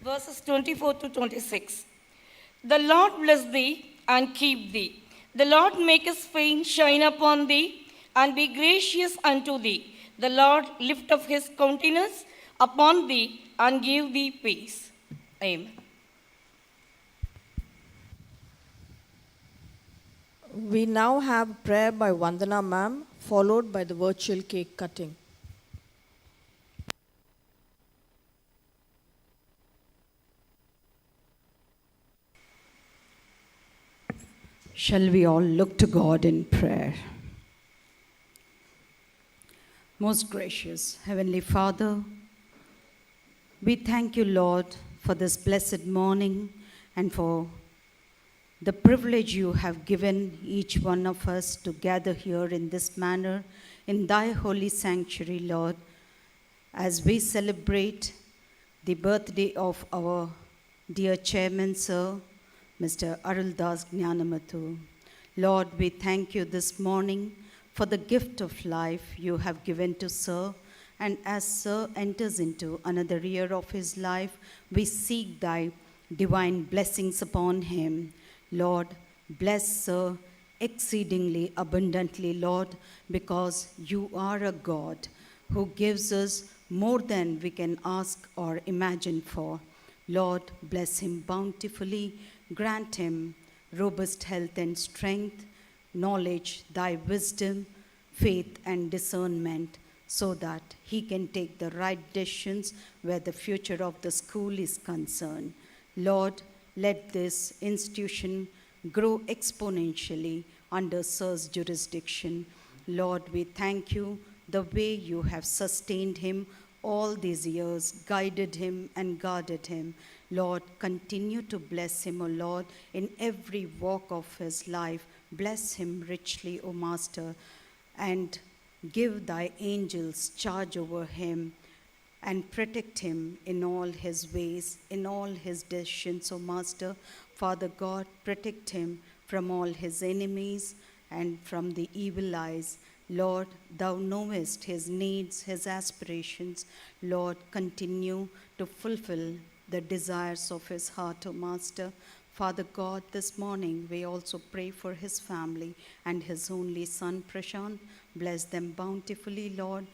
Verses 24 to 26. The Lord bless thee and keep thee. The Lord make his face shine upon thee and be gracious unto thee. The Lord lift up his countenance upon thee and give thee peace. Amen. We now have prayer by Vandana ma'am, followed by the virtual cake cutting. Shall we all look to God in prayer? Most gracious Heavenly Father, we thank you, Lord, for this blessed morning and for the privilege you have given each one of us to gather here in this manner in thy holy sanctuary, Lord, as we celebrate the birthday of our dear chairman, Sir, Mr. Aruldas Gnanamathu. Lord, we thank you this morning for the gift of life you have given to Sir. And as Sir enters into another year of his life, we seek thy divine blessings upon him. Lord, bless Sir exceedingly abundantly, Lord, because you are a God who gives us more than we can ask or imagine for. Lord, bless him bountifully. Grant him robust health and strength, knowledge, thy wisdom, faith, and discernment, so that he can take the right decisions where the future of the school is concerned. Lord, let this institution grow exponentially under Sir's jurisdiction. Lord, we thank you the way you have sustained him all these years, guided him and guarded him. Lord, continue to bless him, O Lord, in every walk of his life. Bless him richly, O Master, and give thy angels charge over him and protect him in all his ways, in all his decisions, O Master. Father God, protect him from all his enemies and from the evil eyes. Lord, thou knowest his needs, his aspirations. Lord, continue to fulfill the desires of his heart, O Master. Father God, this morning we also pray for his family and his only son, Prashant. Bless them bountifully, Lord.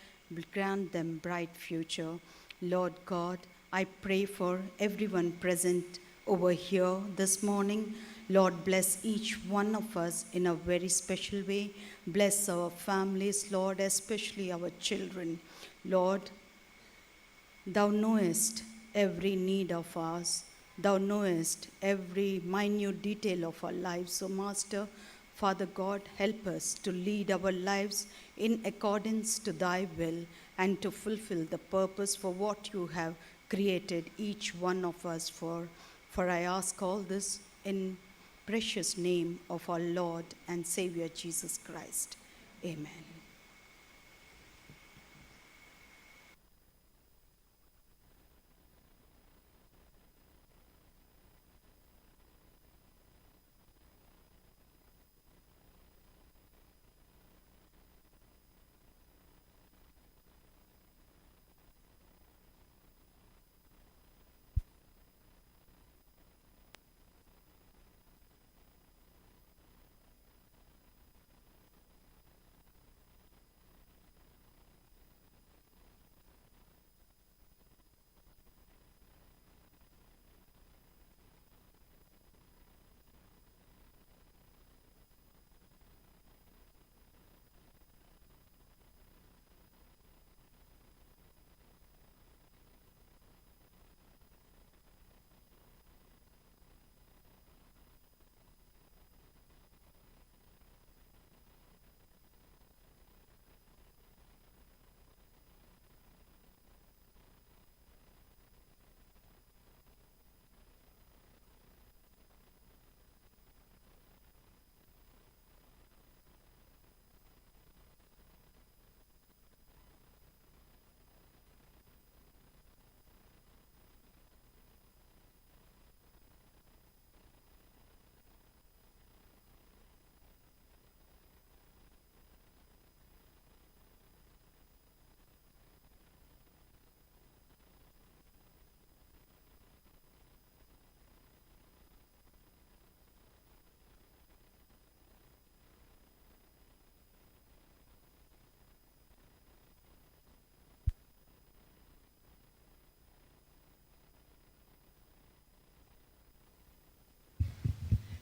Grant them bright future. Lord God, I pray for everyone present over here this morning. Lord, bless each one of us in a very special way. Bless our families, Lord, especially our children. Lord, thou knowest every need of ours. Thou knowest every minute detail of our lives. So, Master, Father God, help us to lead our lives in accordance to thy will and to fulfill the purpose for what you have created each one of us for. For I ask all this in precious name of our Lord and Savior Jesus Christ. Amen.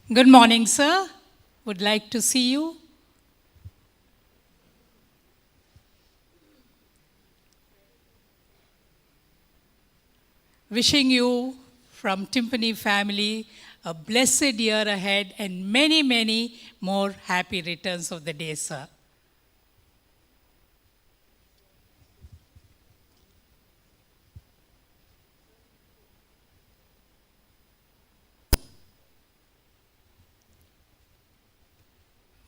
Good morning, sir. Would like to see you. Wishing you from Timpani family a blessed year ahead and many, many more happy returns of the day, sir.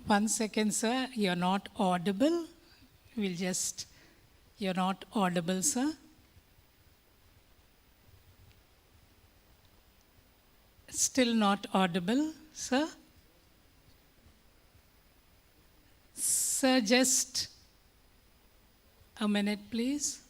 One second, sir. You're not audible. You're not audible, sir. Still not audible, sir. Sir, just a minute, please.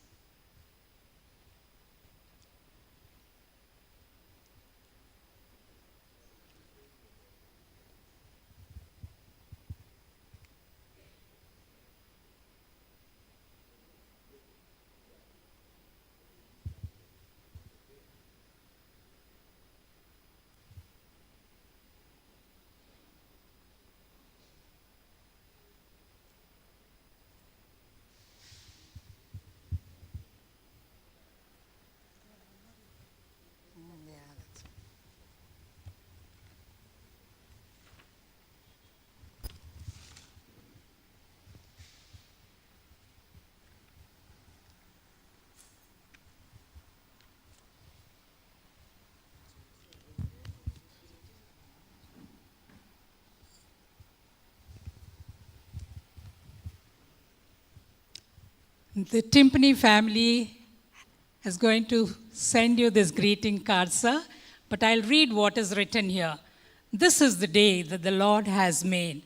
The Timpani family is going to send you this greeting card, sir, but I'll read what is written here. This is the day that the Lord has made.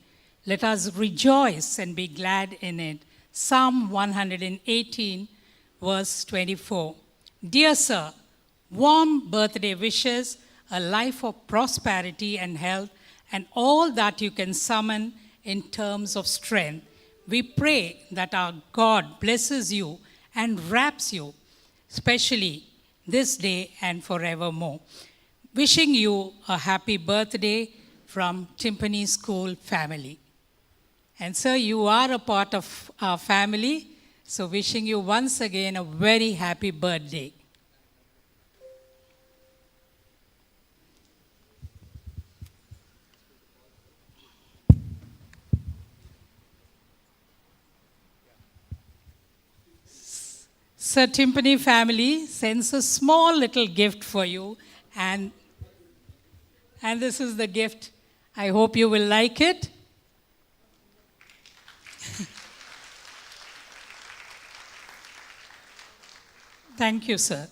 Let us rejoice and be glad in it. Psalm 118, verse 24. Dear sir, warm birthday wishes, a life of prosperity and health, and all that you can summon in terms of strength. We pray that our God blesses you and wraps you, especially this day and forevermore. Wishing you a happy birthday from Timpani School family. And sir, you are a part of our family, so wishing you once again a very happy birthday. Sir Timpani family sends a small little gift for you, and this is the gift. I hope you will like it. Thank you, sir.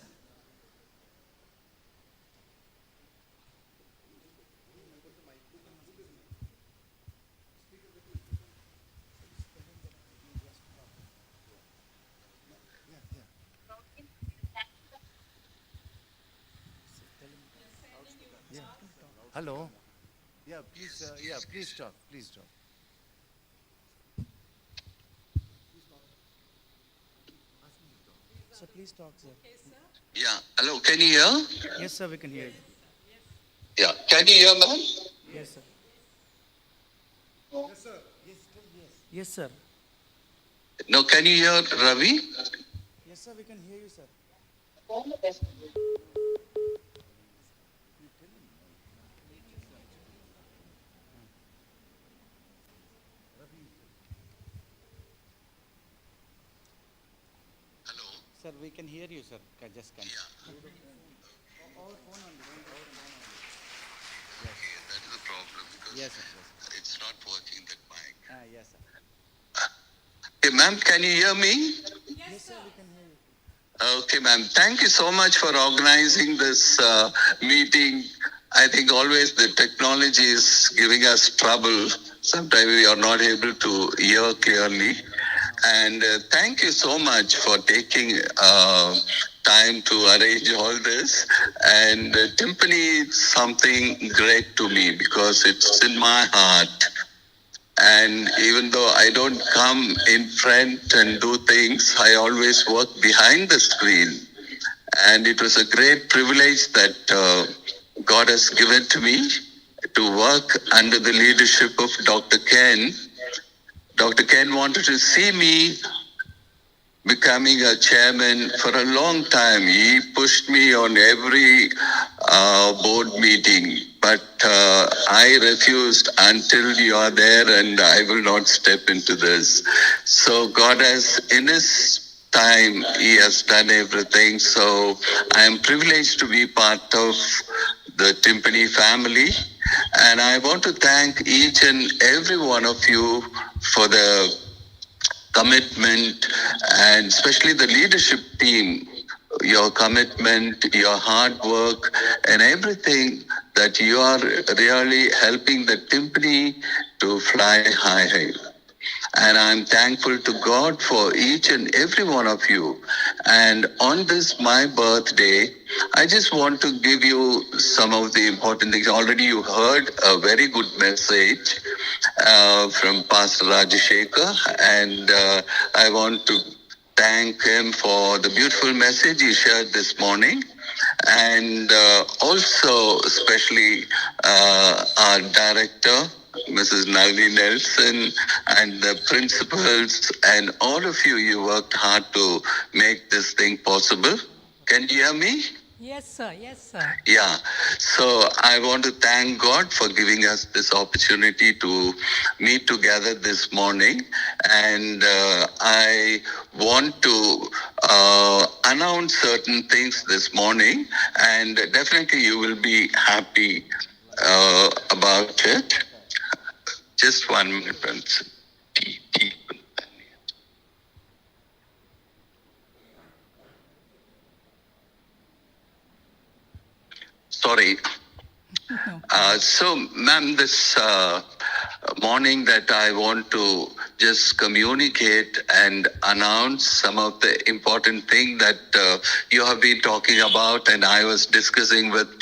Hello. Please talk. Sir, please talk, sir. Yeah, hello, can you hear? Yes, sir, we can hear you. Yeah, can you hear, ma'am? Yes, sir. Yes, sir. No, can you hear Ravi? Yes, sir, we can hear you, sir. Hello? Sir, we can hear you, sir. Just come. Yeah. Okay, that is the problem because Yes, sir. it's not working, that mic. Yes, sir. Hey, ma'am, can you hear me? Yes, sir, we can hear you. Okay, ma'am. Thank you so much for organizing this meeting. I think always the technology is giving us trouble. Sometimes we are not able to hear clearly. And thank you so much for taking time to arrange all this. And Timpani is something great to me because it's in my heart. And even though I don't come in front and do things, I always work behind the screen. And it was a great privilege that God has given to me to work under the leadership of Dr. Ken. Dr. Ken wanted to see me becoming a chairman for a long time. He pushed me on every board meeting, but I refused until you are there and I will not step into this. So God has, in His time, He has done everything. So I am privileged to be part of the Timpani family. And I want to thank each and every one of you for the commitment and especially the leadership team, your commitment, your hard work, and everything that you are really helping the Timpani to fly high. And I'm thankful to God for each and every one of you. And on this, my birthday, I just want to give you some of the important things. Already you heard a very good message from Pastor Rajashekar, and I want to thank him for the beautiful message he shared this morning. And also, especially our director, Mrs. Nalini Nelson, and the principals, and all of you, you worked hard to make this thing possible. Can you hear me? Yes, sir. Yes, sir. Yeah. So I want to thank God for giving us this opportunity to meet together this morning. And I want to announce certain things this morning. And definitely you will be happy about it. Just 1 minute. Sorry. So, ma'am, this morning that I want to just communicate and announce some of the important things that you have been talking about, and I was discussing with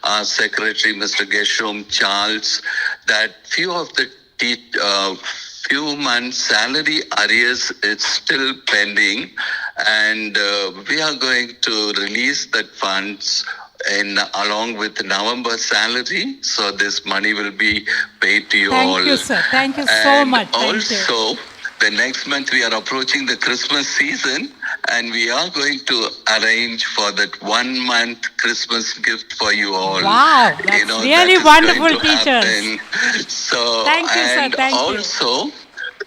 our secretary, Mr. Geshom Charles, that few of the few months salary arrears is still pending, and we are going to release that funds in along with November salary, so this money will be paid to you all. Thank you, sir. Thank you so And much. Thank you. also, the next month we are approaching the Christmas season, and we are going to arrange for that 1 month Christmas gift for you all. Wow, that's really that is wonderful, going to teachers. happen. So, Thank you, sir. and Thank you. also,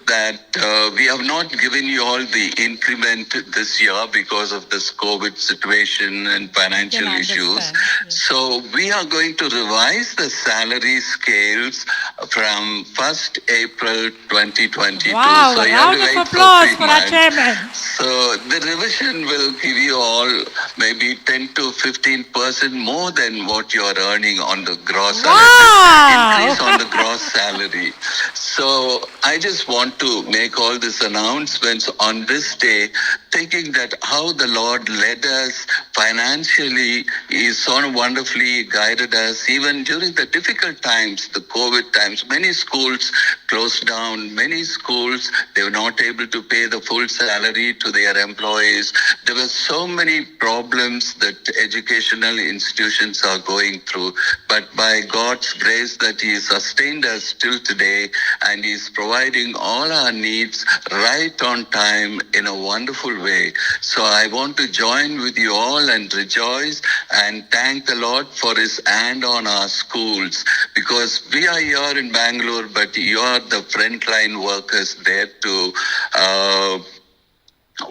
that we have not given you all the increment this year because of this COVID situation and financial Can issues. understand, yes. So we are going to revise the salary scales from 1st April 2022. Wow, so a you have round to of wait applause 3 for our months. chairman. So the revision will give you all maybe 10 to 15% more than what you are earning on the gross salary. Wow. Increase on the gross salary. So I just want to make all these announcements on this day, thinking that how the Lord led us financially. He so wonderfully guided us even during the difficult times, the COVID times. Many schools closed down. Many schools, they were not able to pay the full salary to their employees. There were so many problems that educational institutions are going through. But by God's grace that He sustained us till today, and He is providing all our needs right on time in a wonderful way. So I want to join with you all and rejoice and thank the Lord for His hand on our schools, because we are here in Bangalore, but you are the frontline workers there to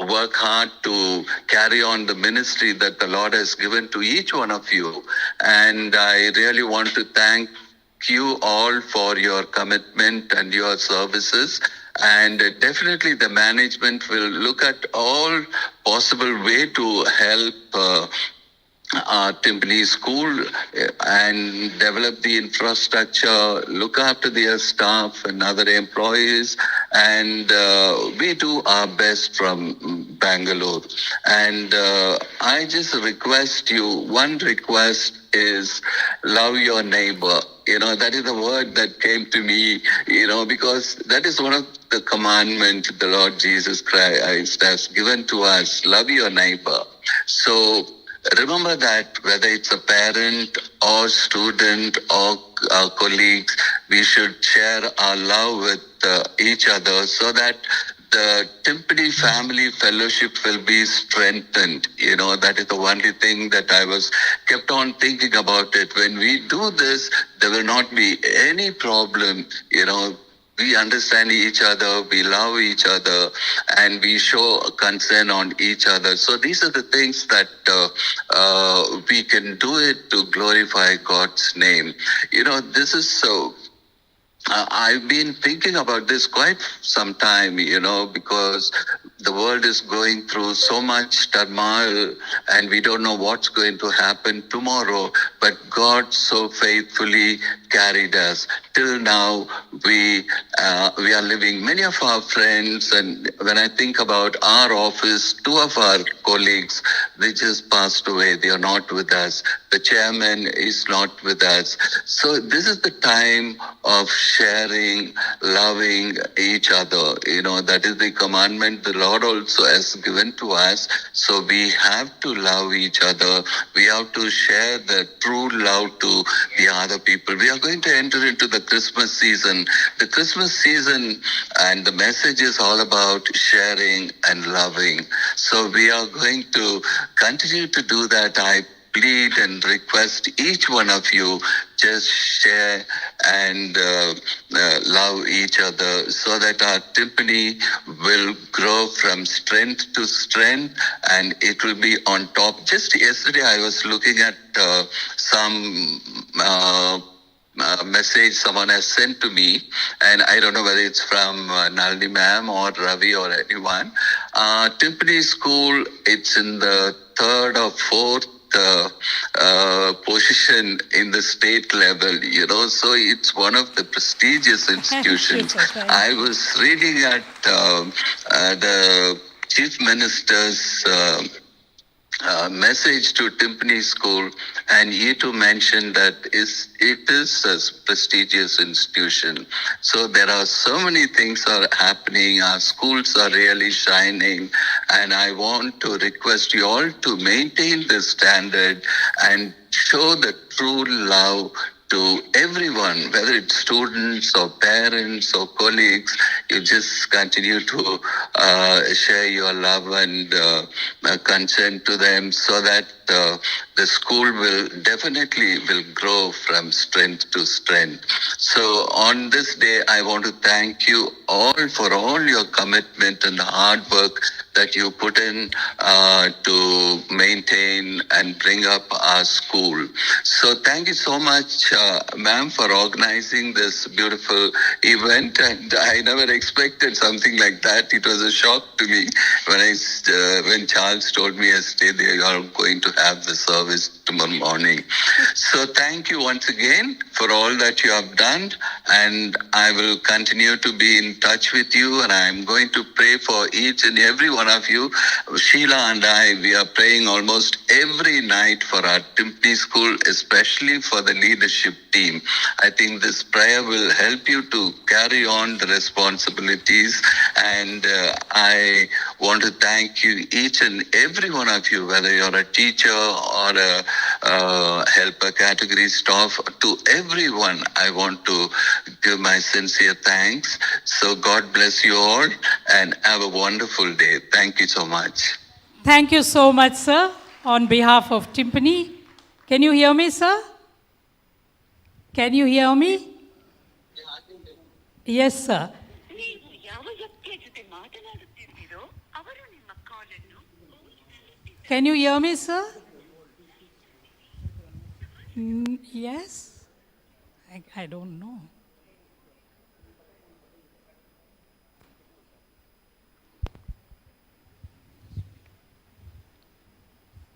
work hard to carry on the ministry that the Lord has given to each one of you. And I really want to thank you all for your commitment and your services. And definitely the management will look at all possible way to help Timpani School and develop the infrastructure, look after their staff and other employees, and we do our best from Bangalore. And I just request you, one request is love your neighbor. That is the word that came to me, because that is one of the commandments the Lord Jesus Christ has given to us. Love your neighbor. So remember that whether it's a parent or student or our colleagues, we should share our love with each other so that the Timpani family fellowship will be strengthened. That is the only thing that I was kept on thinking about it. When we do this, there will not be any problem. We understand each other, we love each other, and we show concern on each other. So these are the things that we can do it to glorify God's name. This is so. I've been thinking about this quite some time, because the world is going through so much turmoil and we don't know what's going to happen tomorrow. But God so faithfully carried us. Till now, we are living. Many of our friends, and when I think about our office, 2 of our colleagues, they just passed away. They are not with us. The chairman is not with us. So this is the time of sharing, loving each other. That is the commandment the Lord also has given to us. So we have to love each other. We have to share the true love to the other people. We are going to enter into the Christmas season. The Christmas season and the message is all about sharing and loving. So we are going to continue to do that. I plead and request each one of you just share and love each other so that our Timpani will grow from strength to strength and it will be on top. Just yesterday I was looking at some message someone has sent to me, and I don't know whether it's from Nalini ma'am or Ravi or anyone. Timpani School, it's in the 3rd or 4th position in the state level, so it's one of the prestigious institutions. I was reading at the Chief Minister's message to Timpani School, and he too mentioned that it is a prestigious institution. So there are so many things are happening. Our schools are really shining, and I want to request you all to maintain this standard and show the true love to everyone, whether it's students or parents or colleagues. You just continue to share your love and concern to them, so that the school will definitely will grow from strength to strength. So on this day, I want to thank you all for all your commitment and hard work that you put in to maintain and bring up our school. So thank you so much, ma'am, for organizing this beautiful event. And I never expected something like that. It was a shock to me when Charles told me yesterday you are going to have the service tomorrow morning. So thank you once again for all that you have done, and I will continue to be in touch with you, and I am going to pray for each and every one of you. Sheila and I, we are praying almost every night for our Timpani School, especially for the leadership team. I think this prayer will help you to carry on the responsibilities, and I want to thank you, each and every one of you, whether you're a teacher or a helper category staff. To everyone, I want to give my sincere thanks. So God bless you all and have a wonderful day. Thank you so much. Thank you so much, sir, on behalf of Timpani. Can you hear me, sir? Can you hear me? Yes, sir. Can you hear me, sir? Yes? I don't know.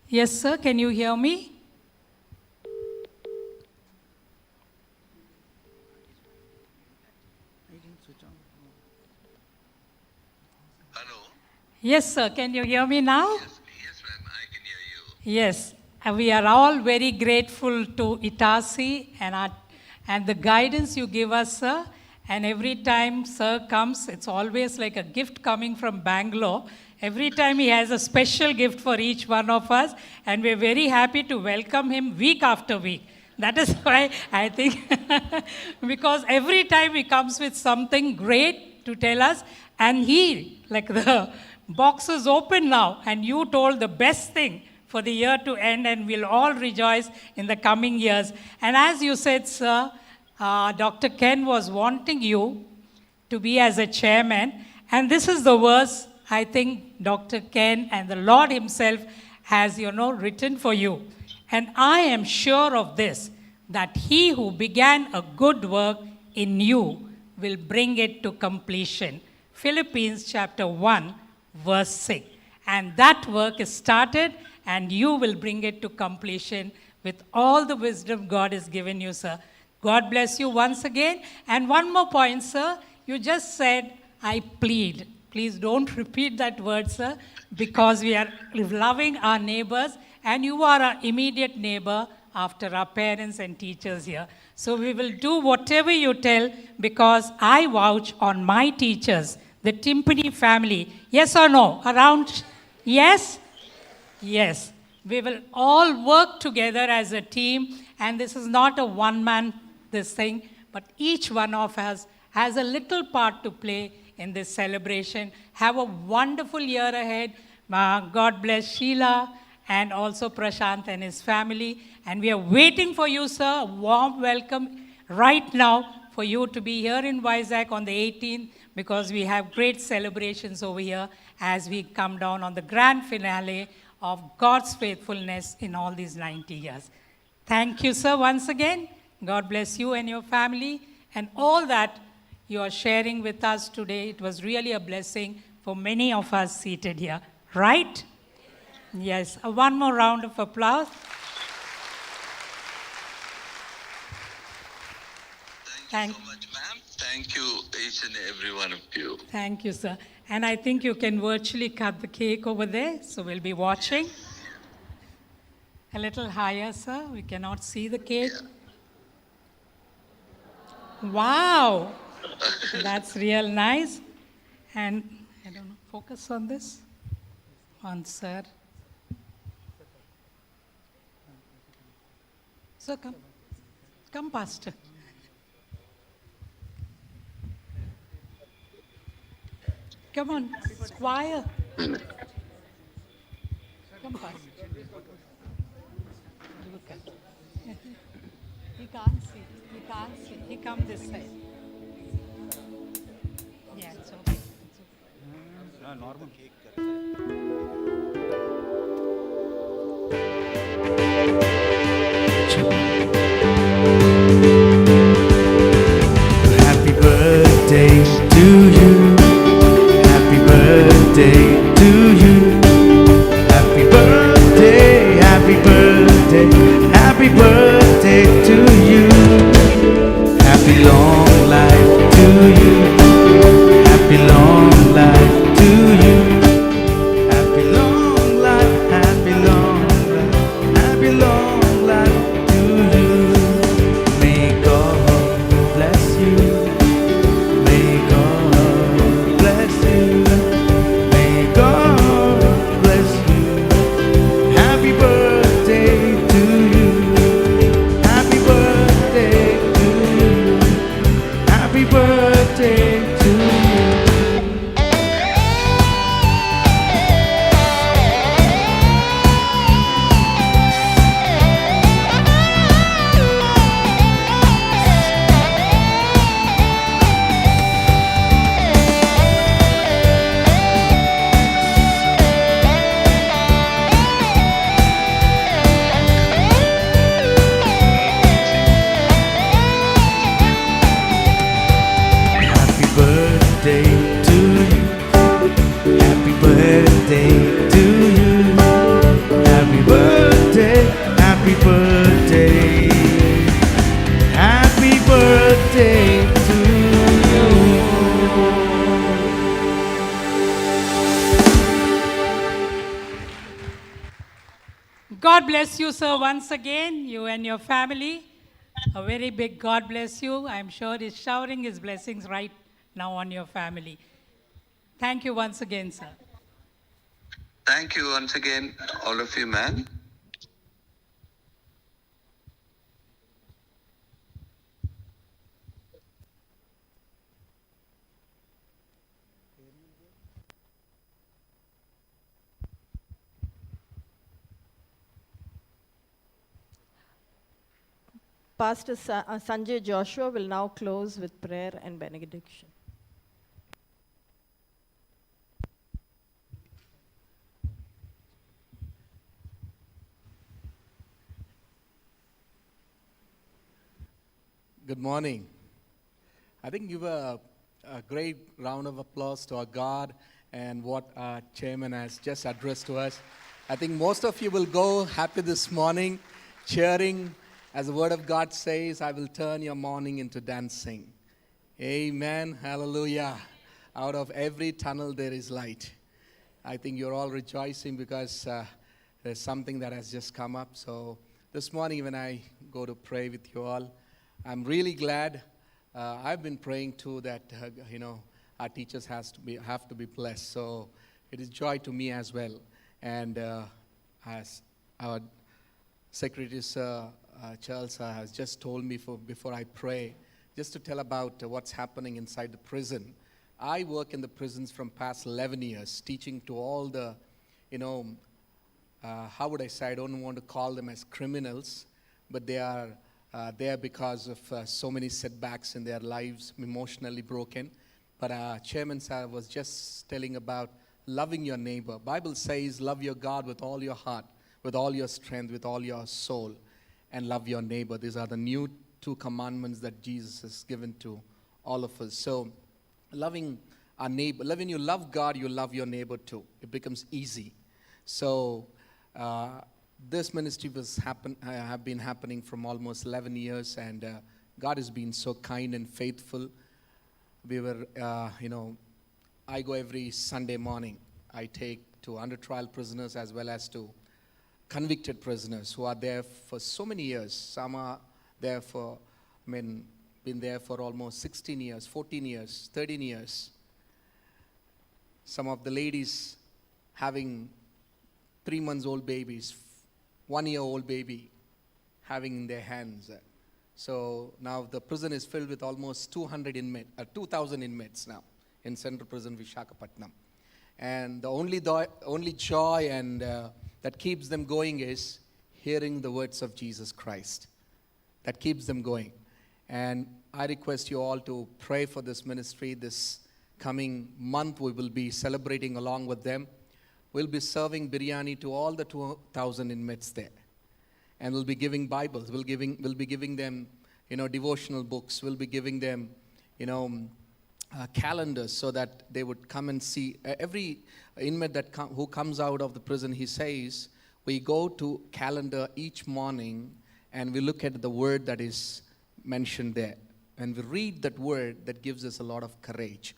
Yes, sir, can you hear me? Hello? Yes, sir, can you hear me now? Yes, ma'am, I can hear you. Yes, we are all very grateful to Itasi and the guidance you give us, sir. And every time sir comes, it's always like a gift coming from Bangalore. Every time he has a special gift for each one of us, and we're very happy to welcome him week after week. That is why I think, because every time he comes with something great to tell us, and he, like the box is open now, and you told the best thing for the year to end, and we'll all rejoice in the coming years. And as you said, sir, Dr. Ken was wanting you to be as a chairman, and this is the verse I think Dr. Ken and the Lord himself has, written for you. And I am sure of this, that he who began a good work in you will bring it to completion. Philippians chapter 1, verse 6. And that work is started, and you will bring it to completion with all the wisdom God has given you, sir. God bless you once again. And one more point, sir. You just said, I plead. Please don't repeat that word, sir, because we are loving our neighbors, and you are our immediate neighbor after our parents and teachers here. So we will do whatever you tell, because I vouch on my teachers, the Timpani family. Yes or no? Around? Yes? Yes. We will all work together as a team, and this is not a one-man this thing, but each one of us has a little part to play in this celebration. Have a wonderful year ahead. God bless Sheila and also Prashant and his family. And we are waiting for you, sir. A warm welcome right now for you to be here in Vizag on the 18th, because we have great celebrations over here as we come down on the grand finale of God's faithfulness in all these 90 years. Thank you, sir, once again. God bless you and your family and all that you are sharing with us today. It was really a blessing for many of us seated here, right? Yes, one more round of applause. Thank you so much, ma'am. Thank you, each and every one of you. Thank you, sir. And I think you can virtually cut the cake over there, so we'll be watching. A little higher, sir. We cannot see the cake. Wow, that's real nice. And I don't know, focus on this. On sir. So come, Pastor. Come on, Squire. Come, Pastor. Look at. He can't see. He can't see. He come this side. Yeah, it's okay. It's okay. Normal. Happy birthday to you. Happy birthday to you. Happy birthday, happy birthday, happy birthday to you. Happy long life to you. Happy long life to you. Happy long life, happy long life, happy long life to you. May God bless you. May God bless you. May God bless you. Happy birthday to you. Happy birthday to you. Happy birthday to you. Happy birthday to you. Happy birthday to you. Happy birthday, happy birthday. Happy birthday to you. God bless you, sir, once again, you and your family. A very big God bless you. I'm sure He's showering His blessings right now on your family. Thank you once again, sir. Thank you once again, all of you, ma'am. Pastor Sanjay Joshua will now close with prayer and benediction. Good morning. I think give a great round of applause to our God and what our chairman has just addressed to us. I think most of you will go happy this morning, cheering. As the word of God says, I will turn your morning into dancing. Amen. Hallelujah. Out of every tunnel there is light. I think you're all rejoicing because there's something that has just come up. So this morning when I go to pray with you all, I'm really glad. I've been praying too that our teachers have to be blessed. So it is joy to me as well. And as our Secretary Sir Charles has just told me before I pray, just to tell about what's happening inside the prison. I work in the prisons from past 11 years, teaching to all the, how would I say, I don't want to call them as criminals, but they are there because of so many setbacks in their lives, emotionally broken. But our chairman sir was just telling about loving your neighbor. Bible says, love your God with all your heart, with all your strength, with all your soul, and love your neighbor. These are the new 2 commandments that Jesus has given to all of us. So loving our neighbor, when you love God, you love your neighbor too. It becomes easy. So This ministry have been happening from almost 11 years, and God has been so kind and faithful. We were, I go every Sunday morning. I take to under trial prisoners as well as to convicted prisoners who are there for so many years. Some are there for, been there for almost 16 years, 14 years, 13 years. Some of the ladies having 3 months old babies, 1 year old baby having in their hands. So now the prison is filled with almost 2,000 inmates now in Central Prison Visakhapatnam. And the only joy and that keeps them going is hearing the words of Jesus Christ. That keeps them going. And I request you all to pray for this ministry. This coming month we will be celebrating along with them. We'll be serving biryani to all the 2,000 inmates there. And we'll be giving Bibles. We'll be giving them, devotional books. We'll be giving them, calendars so that they would come and see. Every inmate who comes out of the prison, he says, we go to calendar each morning and we look at the word that is mentioned there. And we read that word, that gives us a lot of courage.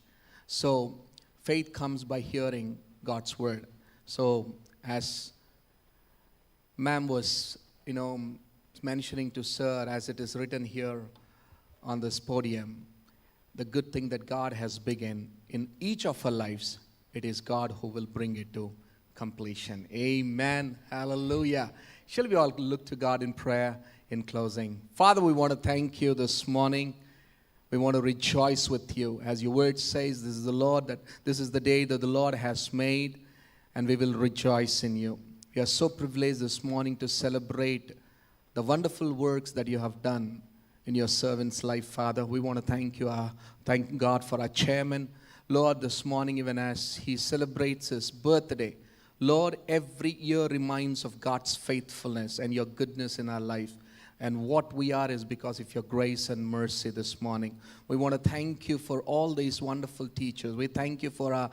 So faith comes by hearing God's word. So as ma'am was, mentioning to sir, as it is written here on this podium, the good thing that God has begun in each of our lives, it is God who will bring it to completion. Amen. Hallelujah. Shall we all look to God in prayer in closing? Father, we want to thank you this morning. We want to rejoice with you. As your word says, this is the day that the Lord has made, and we will rejoice in you. We are so privileged this morning to celebrate the wonderful works that you have done in your servant's life, Father. We want to thank God for our chairman. Lord, this morning, even as he celebrates his birthday, Lord, every year reminds of God's faithfulness and your goodness in our life. And what we are is because of your grace and mercy this morning. We want to thank you for all these wonderful teachers. We thank you for our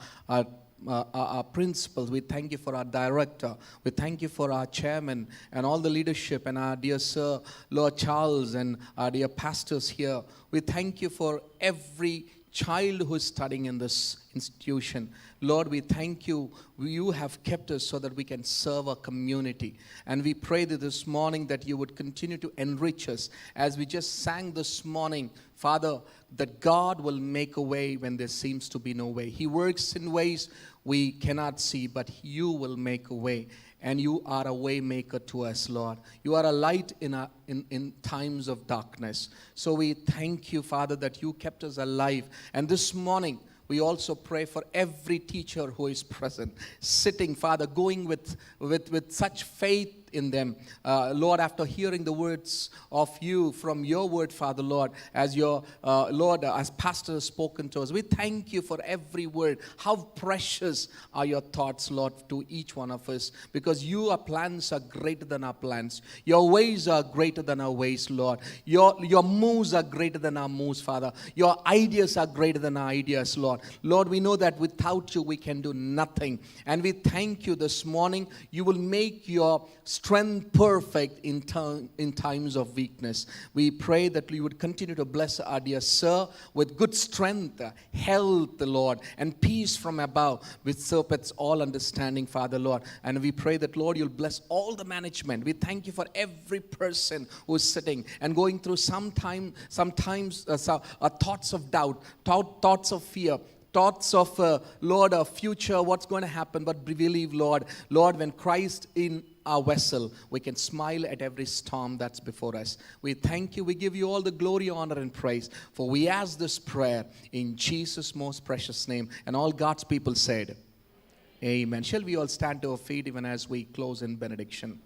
principals. We thank you for our director. We thank you for our chairman and all the leadership and our dear sir, Lord Charles, and our dear pastors here. We thank you for every child who is studying in this institution. Lord, we thank you. You have kept us so that we can serve our community. And we pray that this morning that you would continue to enrich us. As we just sang this morning, Father, that God will make a way when there seems to be no way. He works in ways we cannot see, but you will make a way. And you are a way maker to us, Lord. You are a light in times of darkness. So we thank you, Father, that you kept us alive. And this morning, we also pray for every teacher who is present, sitting, Father, going with such faith in them. Lord, after hearing the words of you from your word, Father, Lord, as your Lord, as Pastor has spoken to us, we thank you for every word. How precious are your thoughts, Lord, to each one of us, because your plans are greater than our plans. Your ways are greater than our ways, Lord. Your moves are greater than our moves, Father. Your ideas are greater than our ideas, Lord. Lord, we know that without you we can do nothing. And we thank you this morning. You will make your strength perfect in times of weakness. We pray that you would continue to bless our dear sir with good strength, health, Lord, and peace from above, which surpasses all understanding, Father, Lord. And we pray that, Lord, you'll bless all the management. We thank you for every person who is sitting and going through sometimes thoughts of doubt, thoughts of fear, thoughts of, Lord, a future, what's going to happen. But we believe, Lord, when Christ in our vessel, we can smile at every storm that's before us. We thank you. We give you all the glory, honor, and praise. For we ask this prayer in Jesus' most precious name. And all God's people said, amen. Shall we all stand to our feet even as we close in benediction?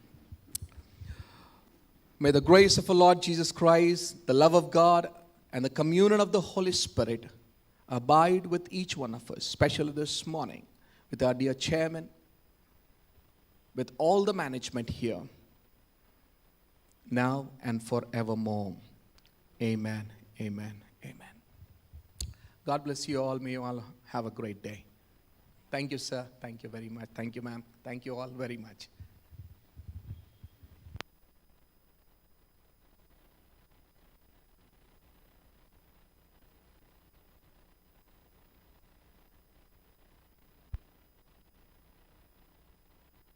May the grace of our Lord Jesus Christ, the love of God, and the communion of the Holy Spirit abide with each one of us, especially this morning, with our dear chairman, with all the management here, now and forevermore. Amen, amen, amen. God bless you all. May you all have a great day. Thank you, sir. Thank you very much. Thank you, ma'am. Thank you all very much.